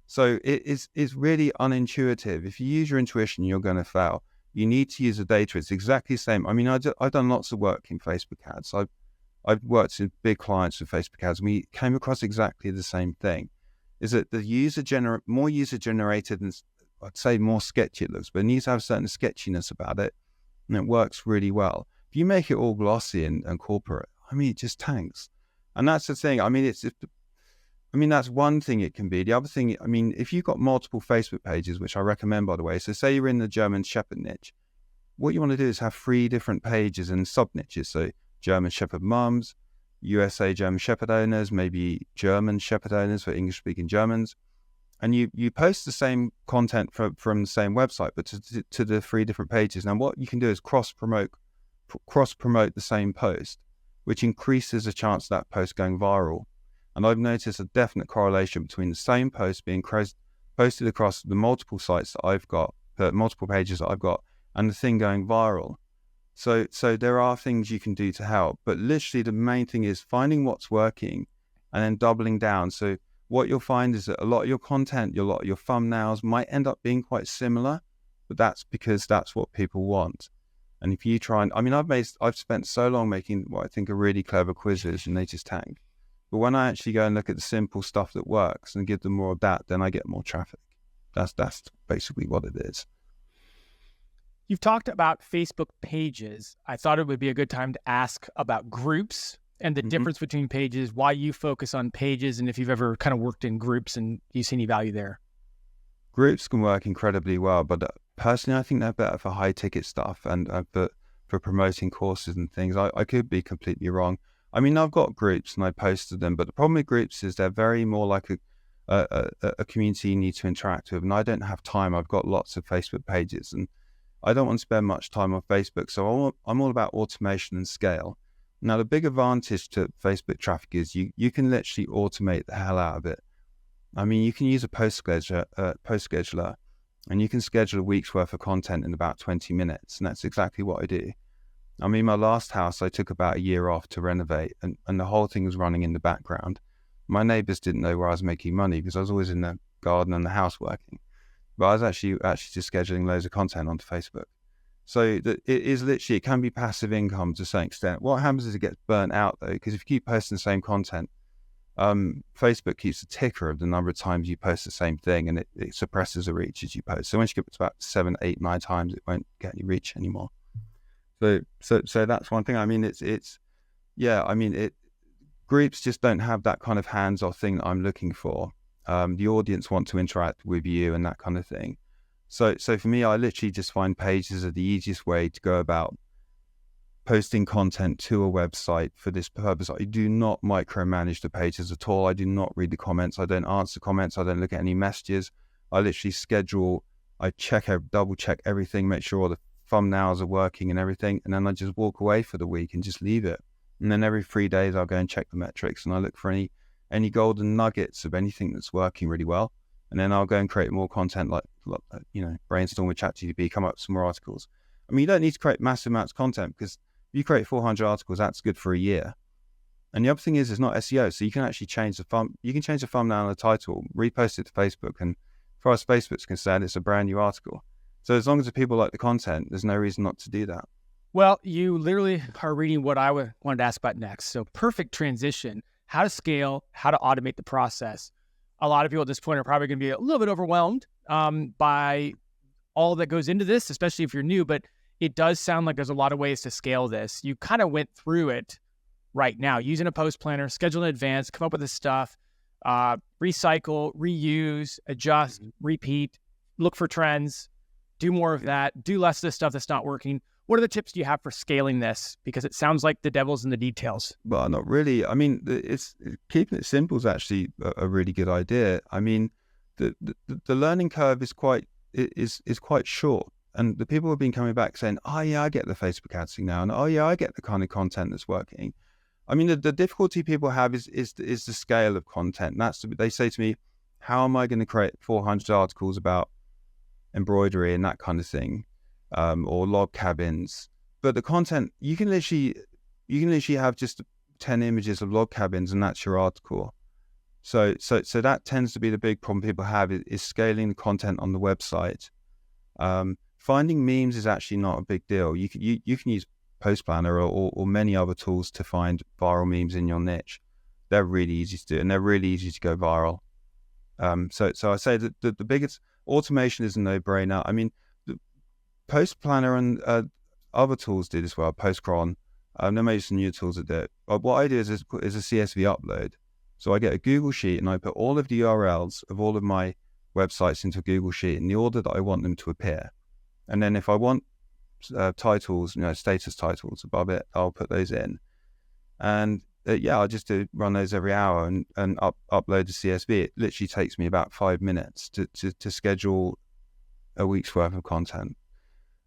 So it's really unintuitive. If you use your intuition, you're going to fail. You need to use the data. It's exactly the same. I mean, I've done lots of work in Facebook ads. I've worked with big clients with Facebook ads, and we came across exactly the same thing. Is that the more user generated, and I'd say more sketchy it looks, but it needs to have a certain sketchiness about it, and it works really well. If you make it all glossy and corporate, I mean, it just tanks. And that's the thing. I mean, that's one thing it can be. The other thing, I mean, if you've got multiple Facebook pages, which I recommend, by the way, so say you're in the German Shepherd niche, what you want to do is have 3 different pages and sub-niches. So German Shepherd mums, USA German Shepherd owners, maybe German Shepherd owners for English-speaking Germans. And you post the same content from the same website, but to the 3 different pages. Now, what you can do is cross-promote the same post, which increases the chance of that post going viral. And I've noticed a definite correlation between the same post being posted across the multiple sites that I've got, the multiple pages that I've got, and the thing going viral. So there are things you can do to help, but literally the main thing is finding what's working and then doubling down. So what you'll find is that a lot of your content, a lot of your thumbnails might end up being quite similar, but that's because that's what people want. And if you try and, I mean, I've spent so long making what I think are really clever quizzes, and they just tank. But when I actually go and look at the simple stuff that works and give them more of that, then I get more traffic. That's basically what it is. You've talked about Facebook pages. I thought it would be a good time to ask about groups and the difference between pages, why you focus on pages, and if you've ever kind of worked in groups and you see any value there. Groups can work incredibly well, but personally, I think they're better for high-ticket stuff and for promoting courses and things. I could be completely wrong. I mean, I've got groups and I posted them, but the problem with groups is they're very more like a community you need to interact with, and I don't have time. I've got lots of Facebook pages, and I don't want to spend much time on Facebook, so I'm all about automation and scale. Now, the big advantage to Facebook traffic is you can literally automate the hell out of it. I mean, you can use a post scheduler, and you can schedule a week's worth of content in about 20 minutes, and that's exactly what I do. I mean, my last house, I took about a year off to renovate, and the whole thing was running in the background. My neighbors didn't know where I was making money because I was always in the garden and the house working. But I was actually just scheduling loads of content onto Facebook. So it can be passive income to some extent. What happens is it gets burnt out though, because if you keep posting the same content, Facebook keeps a ticker of the number of times you post the same thing, and it suppresses the reach as you post. So once you get to about 7, 8, 9 times, it won't get any reach anymore. So that's one thing. I mean, groups just don't have that kind of hands-off thing that I'm looking for. The audience want to interact with you and that kind of thing. So for me, I literally just find pages are the easiest way to go about posting content to a website for this purpose. I do not micromanage the pages at all. I do not read the comments. I don't answer comments. I don't look at any messages. I literally schedule. I double check everything, make sure all the thumbnails are working and everything, and then I just walk away for the week and just leave it. And then every 3 days, I'll go and check the metrics, and I look for any golden nuggets of anything that's working really well. And then I'll go and create more content, like brainstorm with ChatGPT, come up with some more articles. I mean, you don't need to create massive amounts of content, because if you create 400 articles, that's good for a year. And the other thing is, it's not SEO, so you can actually change the thumbnail and the title, repost it to Facebook, and as far as Facebook's concerned, it's a brand new article. So as long as the people like the content, there's no reason not to do that. Well, you literally are reading what I wanted to ask about next. So perfect transition, how to scale, how to automate the process. A lot of people at this point are probably going to be a little bit overwhelmed by all that goes into this, especially if you're new, but it does sound like there's a lot of ways to scale this. You kind of went through it right now, using a post planner, schedule in advance, come up with this stuff, recycle, reuse, adjust, repeat, look for trends, do more of that, do less of the stuff that's not working. What are the tips do you have for scaling this? Because it sounds like the devil's in the details. Well, not really. I mean, it's keeping it simple is actually a really good idea. I mean, the learning curve is quite short, and the people have been coming back saying, "Oh yeah, I get the Facebook ads thing now," and "Oh yeah, I get the kind of content that's working." I mean, the difficulty people have is the scale of content. They say to me, "How am I going to create 400 articles about embroidery and that kind of thing?" Or log cabins, but the content you can literally have just 10 images of log cabins, and that's your article. So that tends to be the big problem people have is scaling the content on the website. Finding memes is actually not a big deal. You can use Post Planner or many other tools to find viral memes in your niche. They're really easy to do, and they're really easy to go viral. So I say that the biggest automation is a no-brainer. I mean, Post Planner and other tools do this well. Postcron, there may be some new tools that do it. But what I do is a CSV upload. So I get a Google Sheet, and I put all of the URLs of all of my websites into a Google Sheet in the order that I want them to appear. And then if I want titles, status titles above it, I'll put those in. And I'll just run those every hour and upload the CSV. It literally takes me about 5 minutes to schedule a week's worth of content.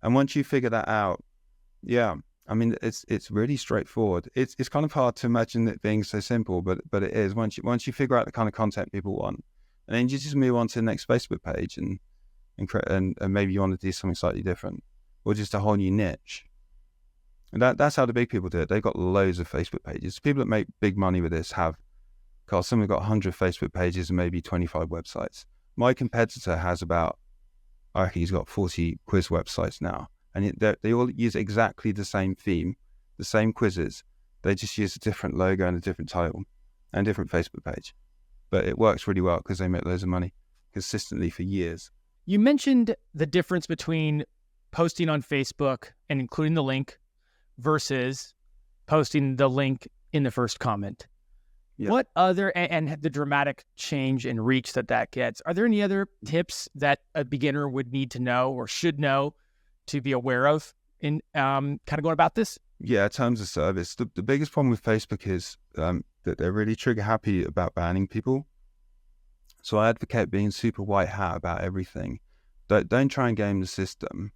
And once you figure that out, I mean, it's really straightforward. It's kind of hard to imagine it being so simple, but it is. Once you figure out the kind of content people want, and then you just move on to the next Facebook page and maybe you want to do something slightly different, or just a whole new niche. And that's how the big people do it. They've got loads of Facebook pages. People that make big money with this some have got 100 Facebook pages and maybe 25 websites. My competitor has about, I reckon he's got 40 quiz websites now, and they all use exactly the same theme, the same quizzes. They just use a different logo and a different title and a different Facebook page. But it works really well because they make loads of money consistently for years. You mentioned the difference between posting on Facebook and including the link versus posting the link in the first comment. Yeah. What other, and the dramatic change in reach that gets, are there any other tips that a beginner would need to know or should know to be aware of in kind of going about this? Yeah, terms of service. The biggest problem with Facebook is that they're really trigger happy about banning people. So I advocate being super white hat about everything. Don't try and game the system.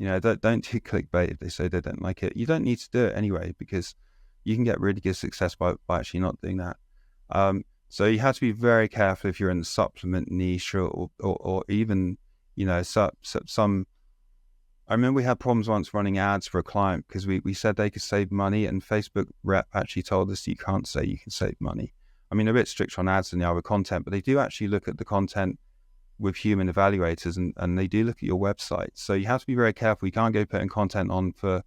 Don't do clickbait if they say they don't like it. You don't need to do it anyway, because you can get really good success by actually not doing that. So you have to be very careful if you're in the supplement niche or even, some. I remember we had problems once running ads for a client because we said they could save money, and Facebook rep actually told us you can't say you can save money. I mean, they're a bit strict on ads than they are with content, but they do actually look at the content with human evaluators, and they do look at your website. So you have to be very careful. You can't go putting content on for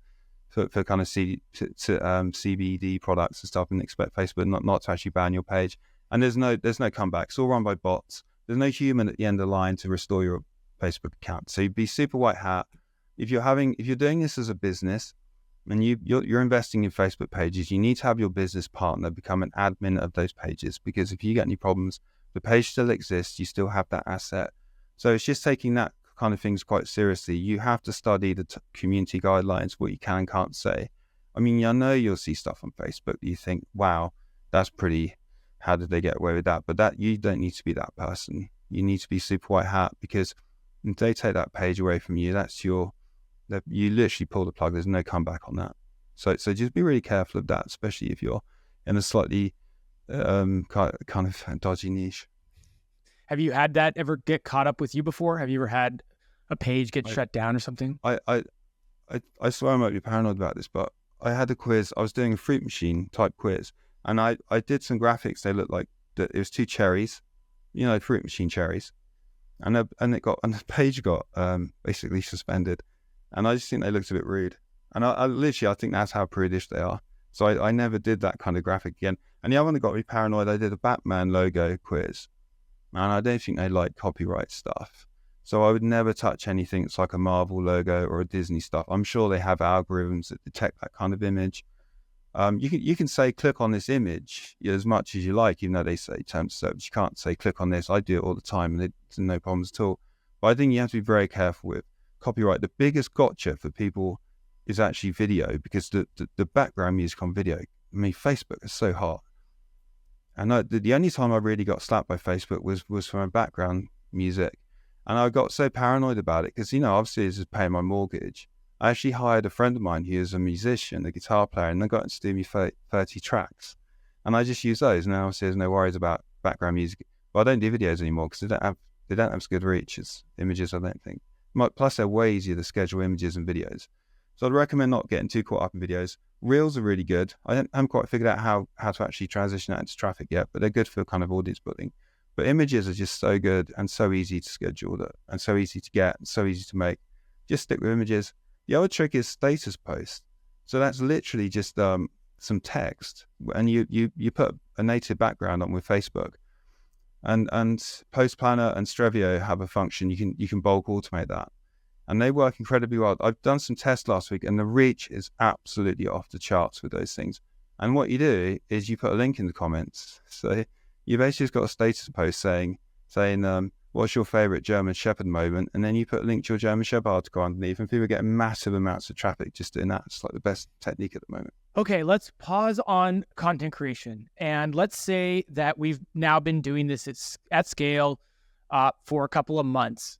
kind of CBD products and stuff and expect Facebook not to actually ban your page. And there's no comeback. It's all run by bots. There's no human at the end of the line to restore your Facebook account. So be super white hat. If you're doing this as a business and you're investing in Facebook pages, you need to have your business partner become an admin of those pages, because if you get any problems, the page still exists, you still have that asset. So it's just taking that kind of things quite seriously. You have to study the community guidelines, what you can and can't say. I mean, I know you'll see stuff on Facebook that you think, wow, that's pretty, how did they get away with that? But that you don't need to be that person. You need to be super white hat, because if they take that page away from you, you literally pull the plug. There's no comeback on that. So just be really careful of that, especially if you're in a slightly kind of dodgy niche. Have you had that ever get caught up with you before? Have you ever had a page get shut down or something? I swear I might be paranoid about this, but I had a quiz. I was doing a fruit machine type quiz, and I did some graphics. They looked like it was two cherries, fruit machine cherries, and the page got basically suspended, and I just think they looked a bit rude. And I think that's how prudish they are. So I never did that kind of graphic again. And the other one that got me paranoid, I did a Batman logo quiz. And I don't think they like copyright stuff. So I would never touch anything that's like a Marvel logo or a Disney stuff. I'm sure they have algorithms that detect that kind of image. You can say click on this image as much as you like, even though they say terms of service. You can't say click on this. I do it all the time, and it's no problems at all. But I think you have to be very careful with copyright. The biggest gotcha for people is actually video, because the background music on video, I mean, Facebook is so hot. And the only time I really got slapped by Facebook was from a background music. And I got so paranoid about it because, obviously this is paying my mortgage. I actually hired a friend of mine who is a musician, a guitar player, and they got him to do me 30 tracks. And I just use those. And now obviously there's no worries about background music. But I don't do videos anymore because they don't have as good reach as images, I don't think. Plus they're way easier to schedule images and videos. So I'd recommend not getting too caught up in videos. Reels are really good. I haven't quite figured out how to actually transition that into traffic yet, but they're good for kind of audience building. But images are just so good and so easy to schedule and so easy to get and so easy to make. Just stick with images. The other trick is status post. So that's literally just some text, and you put a native background on with Facebook. And Post Planner and Strevio have a function you can bulk automate that. And they work incredibly well. I've done some tests last week, and the reach is absolutely off the charts with those things. And what you do is you put a link in the comments. So you basically just got a status post saying, what's your favorite German Shepherd moment? And then you put a link to your German Shepherd article underneath, and people get massive amounts of traffic just doing that. It's like the best technique at the moment. Okay, let's pause on content creation. And let's say that we've now been doing this at scale for a couple of months.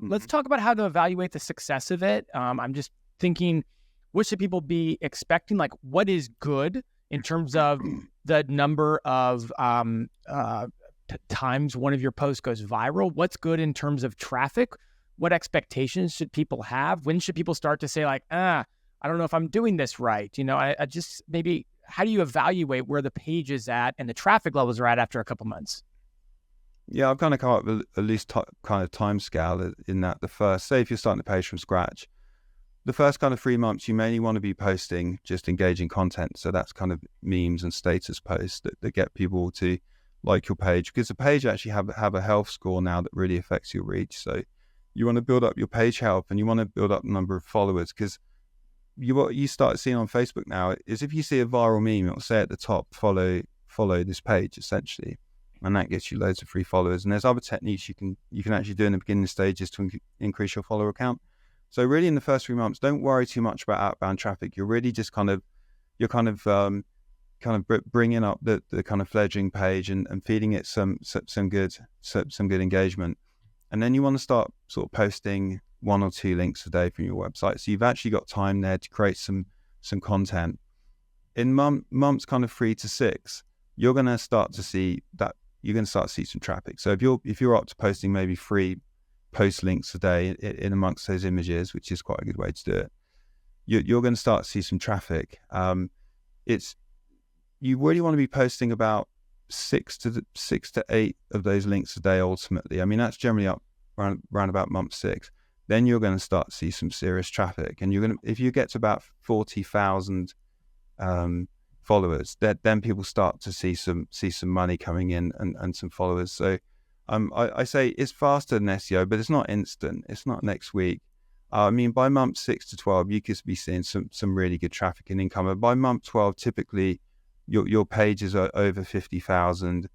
Let's talk about how to evaluate the success of it. I'm just thinking, what should people be expecting? Like, what is good in terms of the number of times one of your posts goes viral? What's good in terms of traffic? What expectations should people have? When should people start to say like, I don't know if I'm doing this right? I just maybe, how do you evaluate where the page is at and the traffic levels are at after a couple months? Yeah, I've kind of come up with at least kind of time scale in that say if you're starting the page from scratch, the first kind of 3 months, you mainly want to be posting just engaging content. So that's kind of memes and status posts that get people to like your page, because the page actually have a health score now that really affects your reach. So you want to build up your page health, and you want to build up the number of followers, because what you start seeing on Facebook now is if you see a viral meme, it'll say at the top, follow this page, essentially, and that gets you loads of free followers. And there's other techniques you can actually do in the beginning stages to increase your follower count. So really, in the first 3 months, don't worry too much about outbound traffic. You're really just kind of bringing up the kind of fledgling page and feeding it some good engagement. And then you want to start sort of posting 1 or 2 links a day from your website. So you've actually got time there to create some content. In months kind of 3 to 6, you're going to start to see some traffic. So if you're up to posting maybe 3 post links a day in amongst those images, which is quite a good way to do it, you're going to start to see some traffic. You really want to be posting about 6 to 8 of those links a day ultimately. I mean, that's generally up around about month 6. Then you're going to start to see some serious traffic, and if you get to about 40,000 followers, then people start to see some money coming in and some followers. So I say it's faster than SEO, but it's not instant. It's not next week. I mean, by month 6 to 12, you could be seeing some really good traffic and income. And by month 12, typically your pages are over 50,000.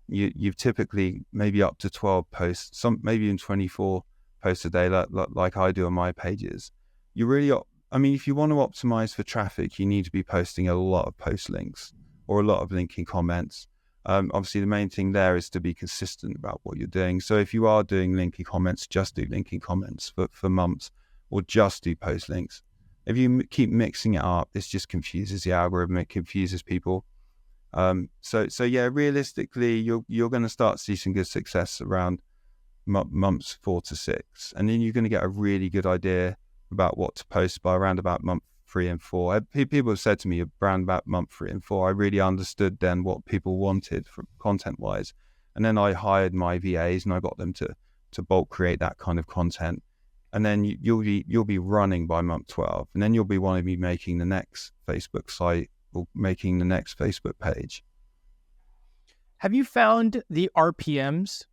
You've typically maybe up to 12 posts, maybe even 24 posts a day, like I do on my pages. If you want to optimize for traffic, you need to be posting a lot of post links or a lot of linking comments. Obviously, the main thing there is to be consistent about what you're doing. So if you are doing linking comments, just do linking comments for months, or just do post links. If you keep mixing it up, this just confuses the algorithm. It confuses people. So yeah, realistically, you're going to start to see some good success around months 4 to 6, and then you're going to get a really good idea about what to post by around about month 3 and 4. People have said to me around about month 3 and 4, I really understood then what people wanted from content wise, and then I hired my VAs and I got them to bulk create that kind of content, and then you'll be running by month 12, and then you'll be wanting to be making the next Facebook site or making the next Facebook page. Have you found the RPMs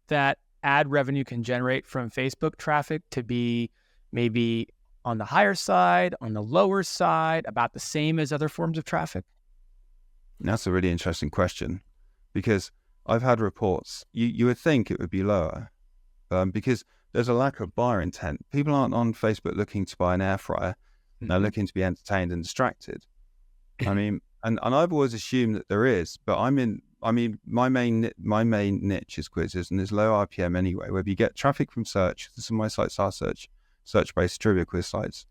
that ad revenue can generate from Facebook traffic to be maybe on the higher side, on the lower side, about the same as other forms of traffic? That's a really interesting question, because I've had reports. You would think it would be lower, because there's a lack of buyer intent. People aren't on Facebook looking to buy an air fryer. They're looking to be entertained and distracted. I mean, and I've always assumed that there is, but my main niche is quizzes, and there's low RPM anyway. Whether you get traffic from search, some of my sites are search-based trivia quiz sites,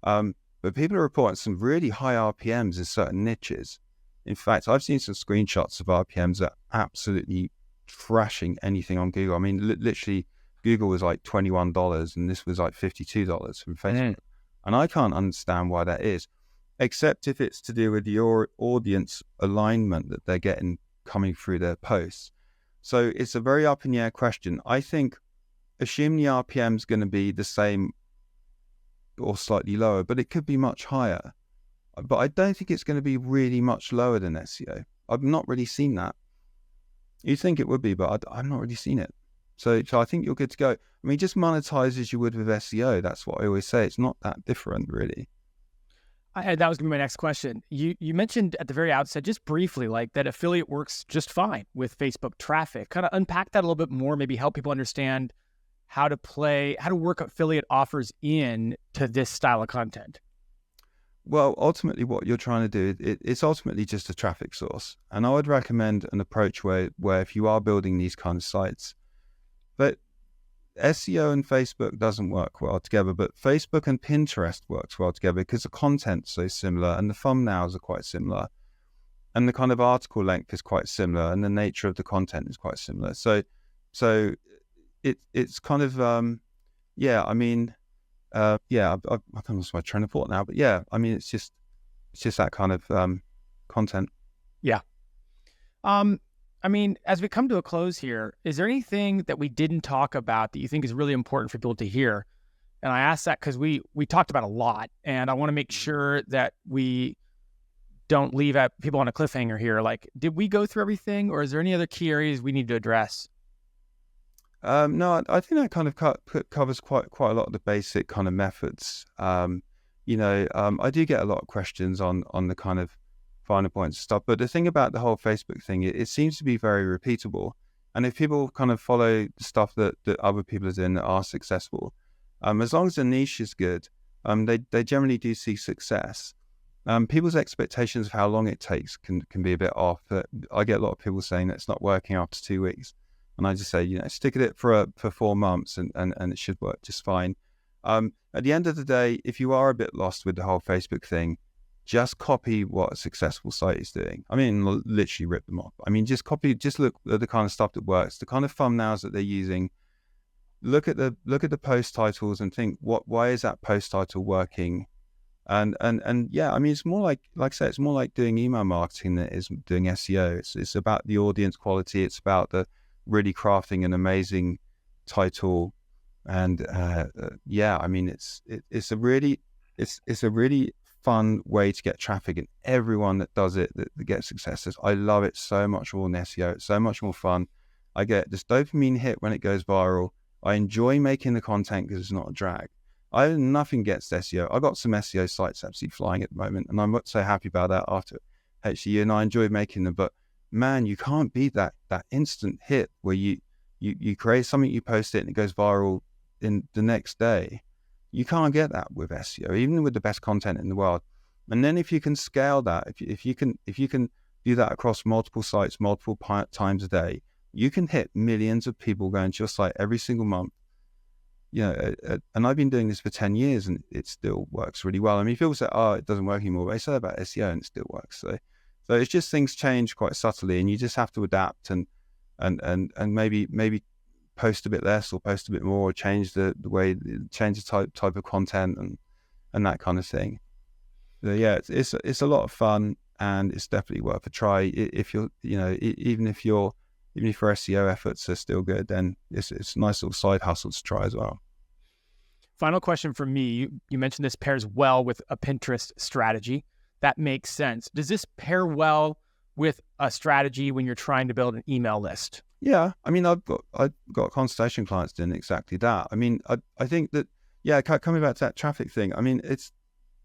but people are reporting some really high RPMs in certain niches. In fact, I've seen some screenshots of RPMs that are absolutely trashing anything on Google. I mean, literally, Google was like $21, and this was like $52 from Facebook, and I can't understand why that is, except if it's to do with your audience alignment that they're getting coming through their posts. So it's a very up in the air question. I think assume the RPM is going to be the same or slightly lower, but it could be much higher. But I don't think it's going to be really much lower than SEO. I've not really seen that. You think it would be, but I've not really seen it. So I think you're good to go. I mean, just monetize as you would with SEO. That's what I always say. It's not that different, really. That was going to be my next question. You mentioned at the very outset, just briefly, like that affiliate works just fine with Facebook traffic. Kind of unpack that a little bit more, maybe help people understand how to work affiliate offers in to this style of content. Well, ultimately what you're trying to do, it's ultimately just a traffic source. And I would recommend an approach where if you are building these kind of sites, but SEO and Facebook doesn't work well together, but Facebook and Pinterest works well together because the content's so similar and the thumbnails are quite similar and the kind of article length is quite similar and the nature of the content is quite similar. So it's kind of, I've kind of lost my train of thought now, but yeah, I mean, it's just that kind of content. Yeah. I mean, as we come to a close here, is there anything that we didn't talk about that you think is really important for people to hear? And I ask that because we talked about a lot, and I want to make sure that we don't leave people on a cliffhanger here. Like, did we go through everything, or is there any other key areas we need to address? No, I think that kind of covers quite a lot of the basic kind of methods. I do get a lot of questions on the kind of finer points and stuff. But the thing about the whole Facebook thing, it seems to be very repeatable. And if people kind of follow the stuff that other people are doing that are successful, as long as the niche is good, they generally do see success. People's expectations of how long it takes can be a bit off. I get a lot of people saying that it's not working after 2 weeks. And I just say, stick at it for 4 months and it should work just fine. At the end of the day, if you are a bit lost with the whole Facebook thing, just copy what a successful site is doing. I mean, literally rip them off. I mean, just look at the kind of stuff that works, the kind of thumbnails that they're using. Look at the post titles and think, why is that post title working? And yeah, I mean, it's more like I say, it's more like doing email marketing than it is doing SEO. It's about the audience quality. It's about the really crafting an amazing title. And yeah, I mean, it's a really fun way to get traffic, and everyone that does it that gets successes, I love it so much more than SEO. It's so much more fun. I get this dopamine hit when it goes viral. I enjoy making the content because it's not a drag. I have nothing against SEO. I got some SEO sites absolutely flying at the moment, and I'm so happy about that after HCU, and I enjoy making them. But man, you can't beat that instant hit where you create something, you post it, and it goes viral in the next day. You can't get that with SEO, even with the best content in the world. And then if you can scale that, if you can do that across multiple sites, multiple times a day, you can hit millions of people going to your site every single month. And I've been doing this for 10 years and it still works really well. I mean, people say, oh, it doesn't work anymore, but they say that about SEO and it still works. So it's just things change quite subtly, and you just have to adapt and maybe post a bit less or post a bit more, or change the type of content and that kind of thing. So yeah, it's a lot of fun, and it's definitely worth a try. If you're, even if your SEO efforts are still good, then it's a nice little side hustle to try as well. Final question from me. You mentioned this pairs well with a Pinterest strategy. That makes sense. Does this pair well with a strategy when you're trying to build an email list? Yeah, I mean, I've got consultation clients doing exactly that. I mean, I think that, yeah, coming back to that traffic thing, I mean, it's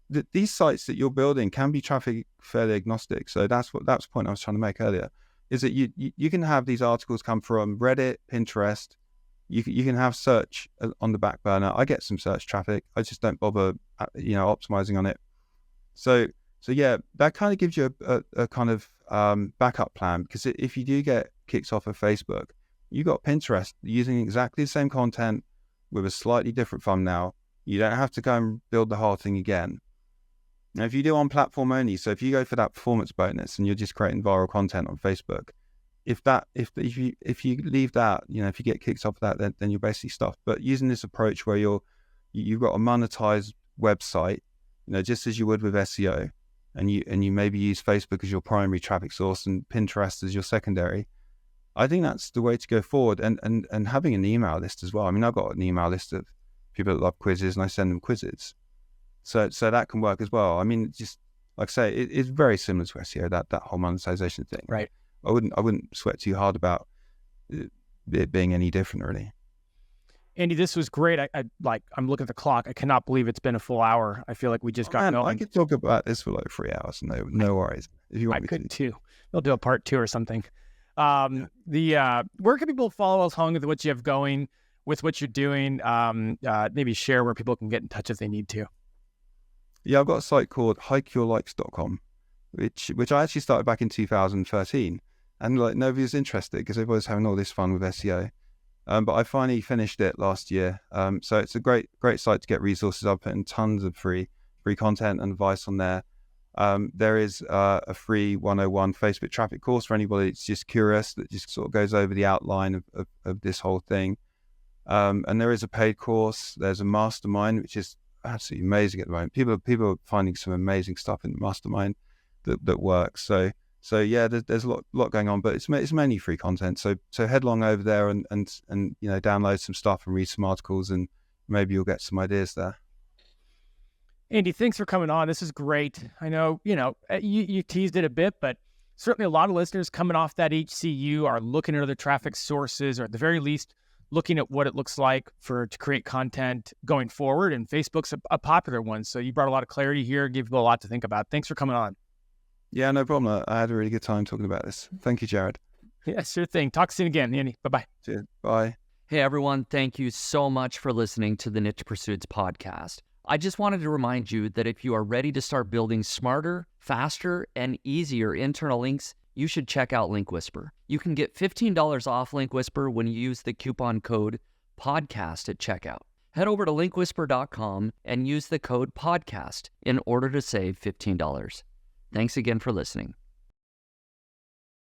that these sites that you're building can be traffic fairly agnostic. So that's the point I was trying to make earlier, is that you can have these articles come from Reddit, Pinterest. You can have search on the back burner. I get some search traffic. I just don't bother, optimizing on it. So yeah, that kind of gives you a kind of backup plan, because if you do get kicked off of Facebook, you got Pinterest using exactly the same content with a slightly different thumbnail. You don't have to go and build the whole thing again. Now, if you do on platform only, so if you go for that performance bonus and you're just creating viral content on Facebook, if you leave that, if you get kicked off of that, then you're basically stuffed. But using this approach where you've got a monetized website, just as you would with SEO, and you maybe use Facebook as your primary traffic source and Pinterest as your secondary, I think that's the way to go forward. And having an email list as well. I mean, I've got an email list of people that love quizzes, and I send them quizzes. So that can work as well. I mean, just like I say, it's very similar to SEO, that whole monetization thing. Right. I wouldn't sweat too hard about it being any different, really. Andy, this was great. I'm looking at the clock. I cannot believe it's been a full hour. I feel like we just got going. I could talk about this for like 3 hours. No worries. If you want I could too. We'll do a part 2 or something. Where can people follow along with what you have going, with what you're doing? Maybe share where people can get in touch if they need to. Yeah, I've got a site called hikeyourlikes.com, which I actually started back in 2013, and like nobody was interested because everybody's having all this fun with SEO. But I finally finished it last year. So it's a great site to get resources. I've put in tons of free content and advice on there. There is a free 101 Facebook traffic course for anybody that's just curious, that just sort of goes over the outline of this whole thing. And there is a paid course. There's a mastermind, which is absolutely amazing at the moment. People are finding some amazing stuff in the mastermind that works. So yeah, there's a lot going on, but it's mainly free content. So head along over there and download some stuff and read some articles, and maybe you'll get some ideas there. Andy, thanks for coming on. This is great. I know, you teased it a bit, but certainly a lot of listeners coming off that HCU are looking at other traffic sources, or at the very least looking at what it looks like to create content going forward. And Facebook's a popular one. So you brought a lot of clarity here, give people a lot to think about. Thanks for coming on. Yeah, no problem. I had a really good time talking about this. Thank you, Jared. Yeah, sure thing. Talk soon again, Andy. Bye-bye. Cheers. Bye. Hey, everyone. Thank you so much for listening to the Niche Pursuits podcast. I just wanted to remind you that if you are ready to start building smarter, faster, and easier internal links, you should check out Link Whisper. You can get $15 off Link Whisper when you use the coupon code PODCAST at checkout. Head over to linkwhisper.com and use the code PODCAST in order to save $15. Thanks again for listening.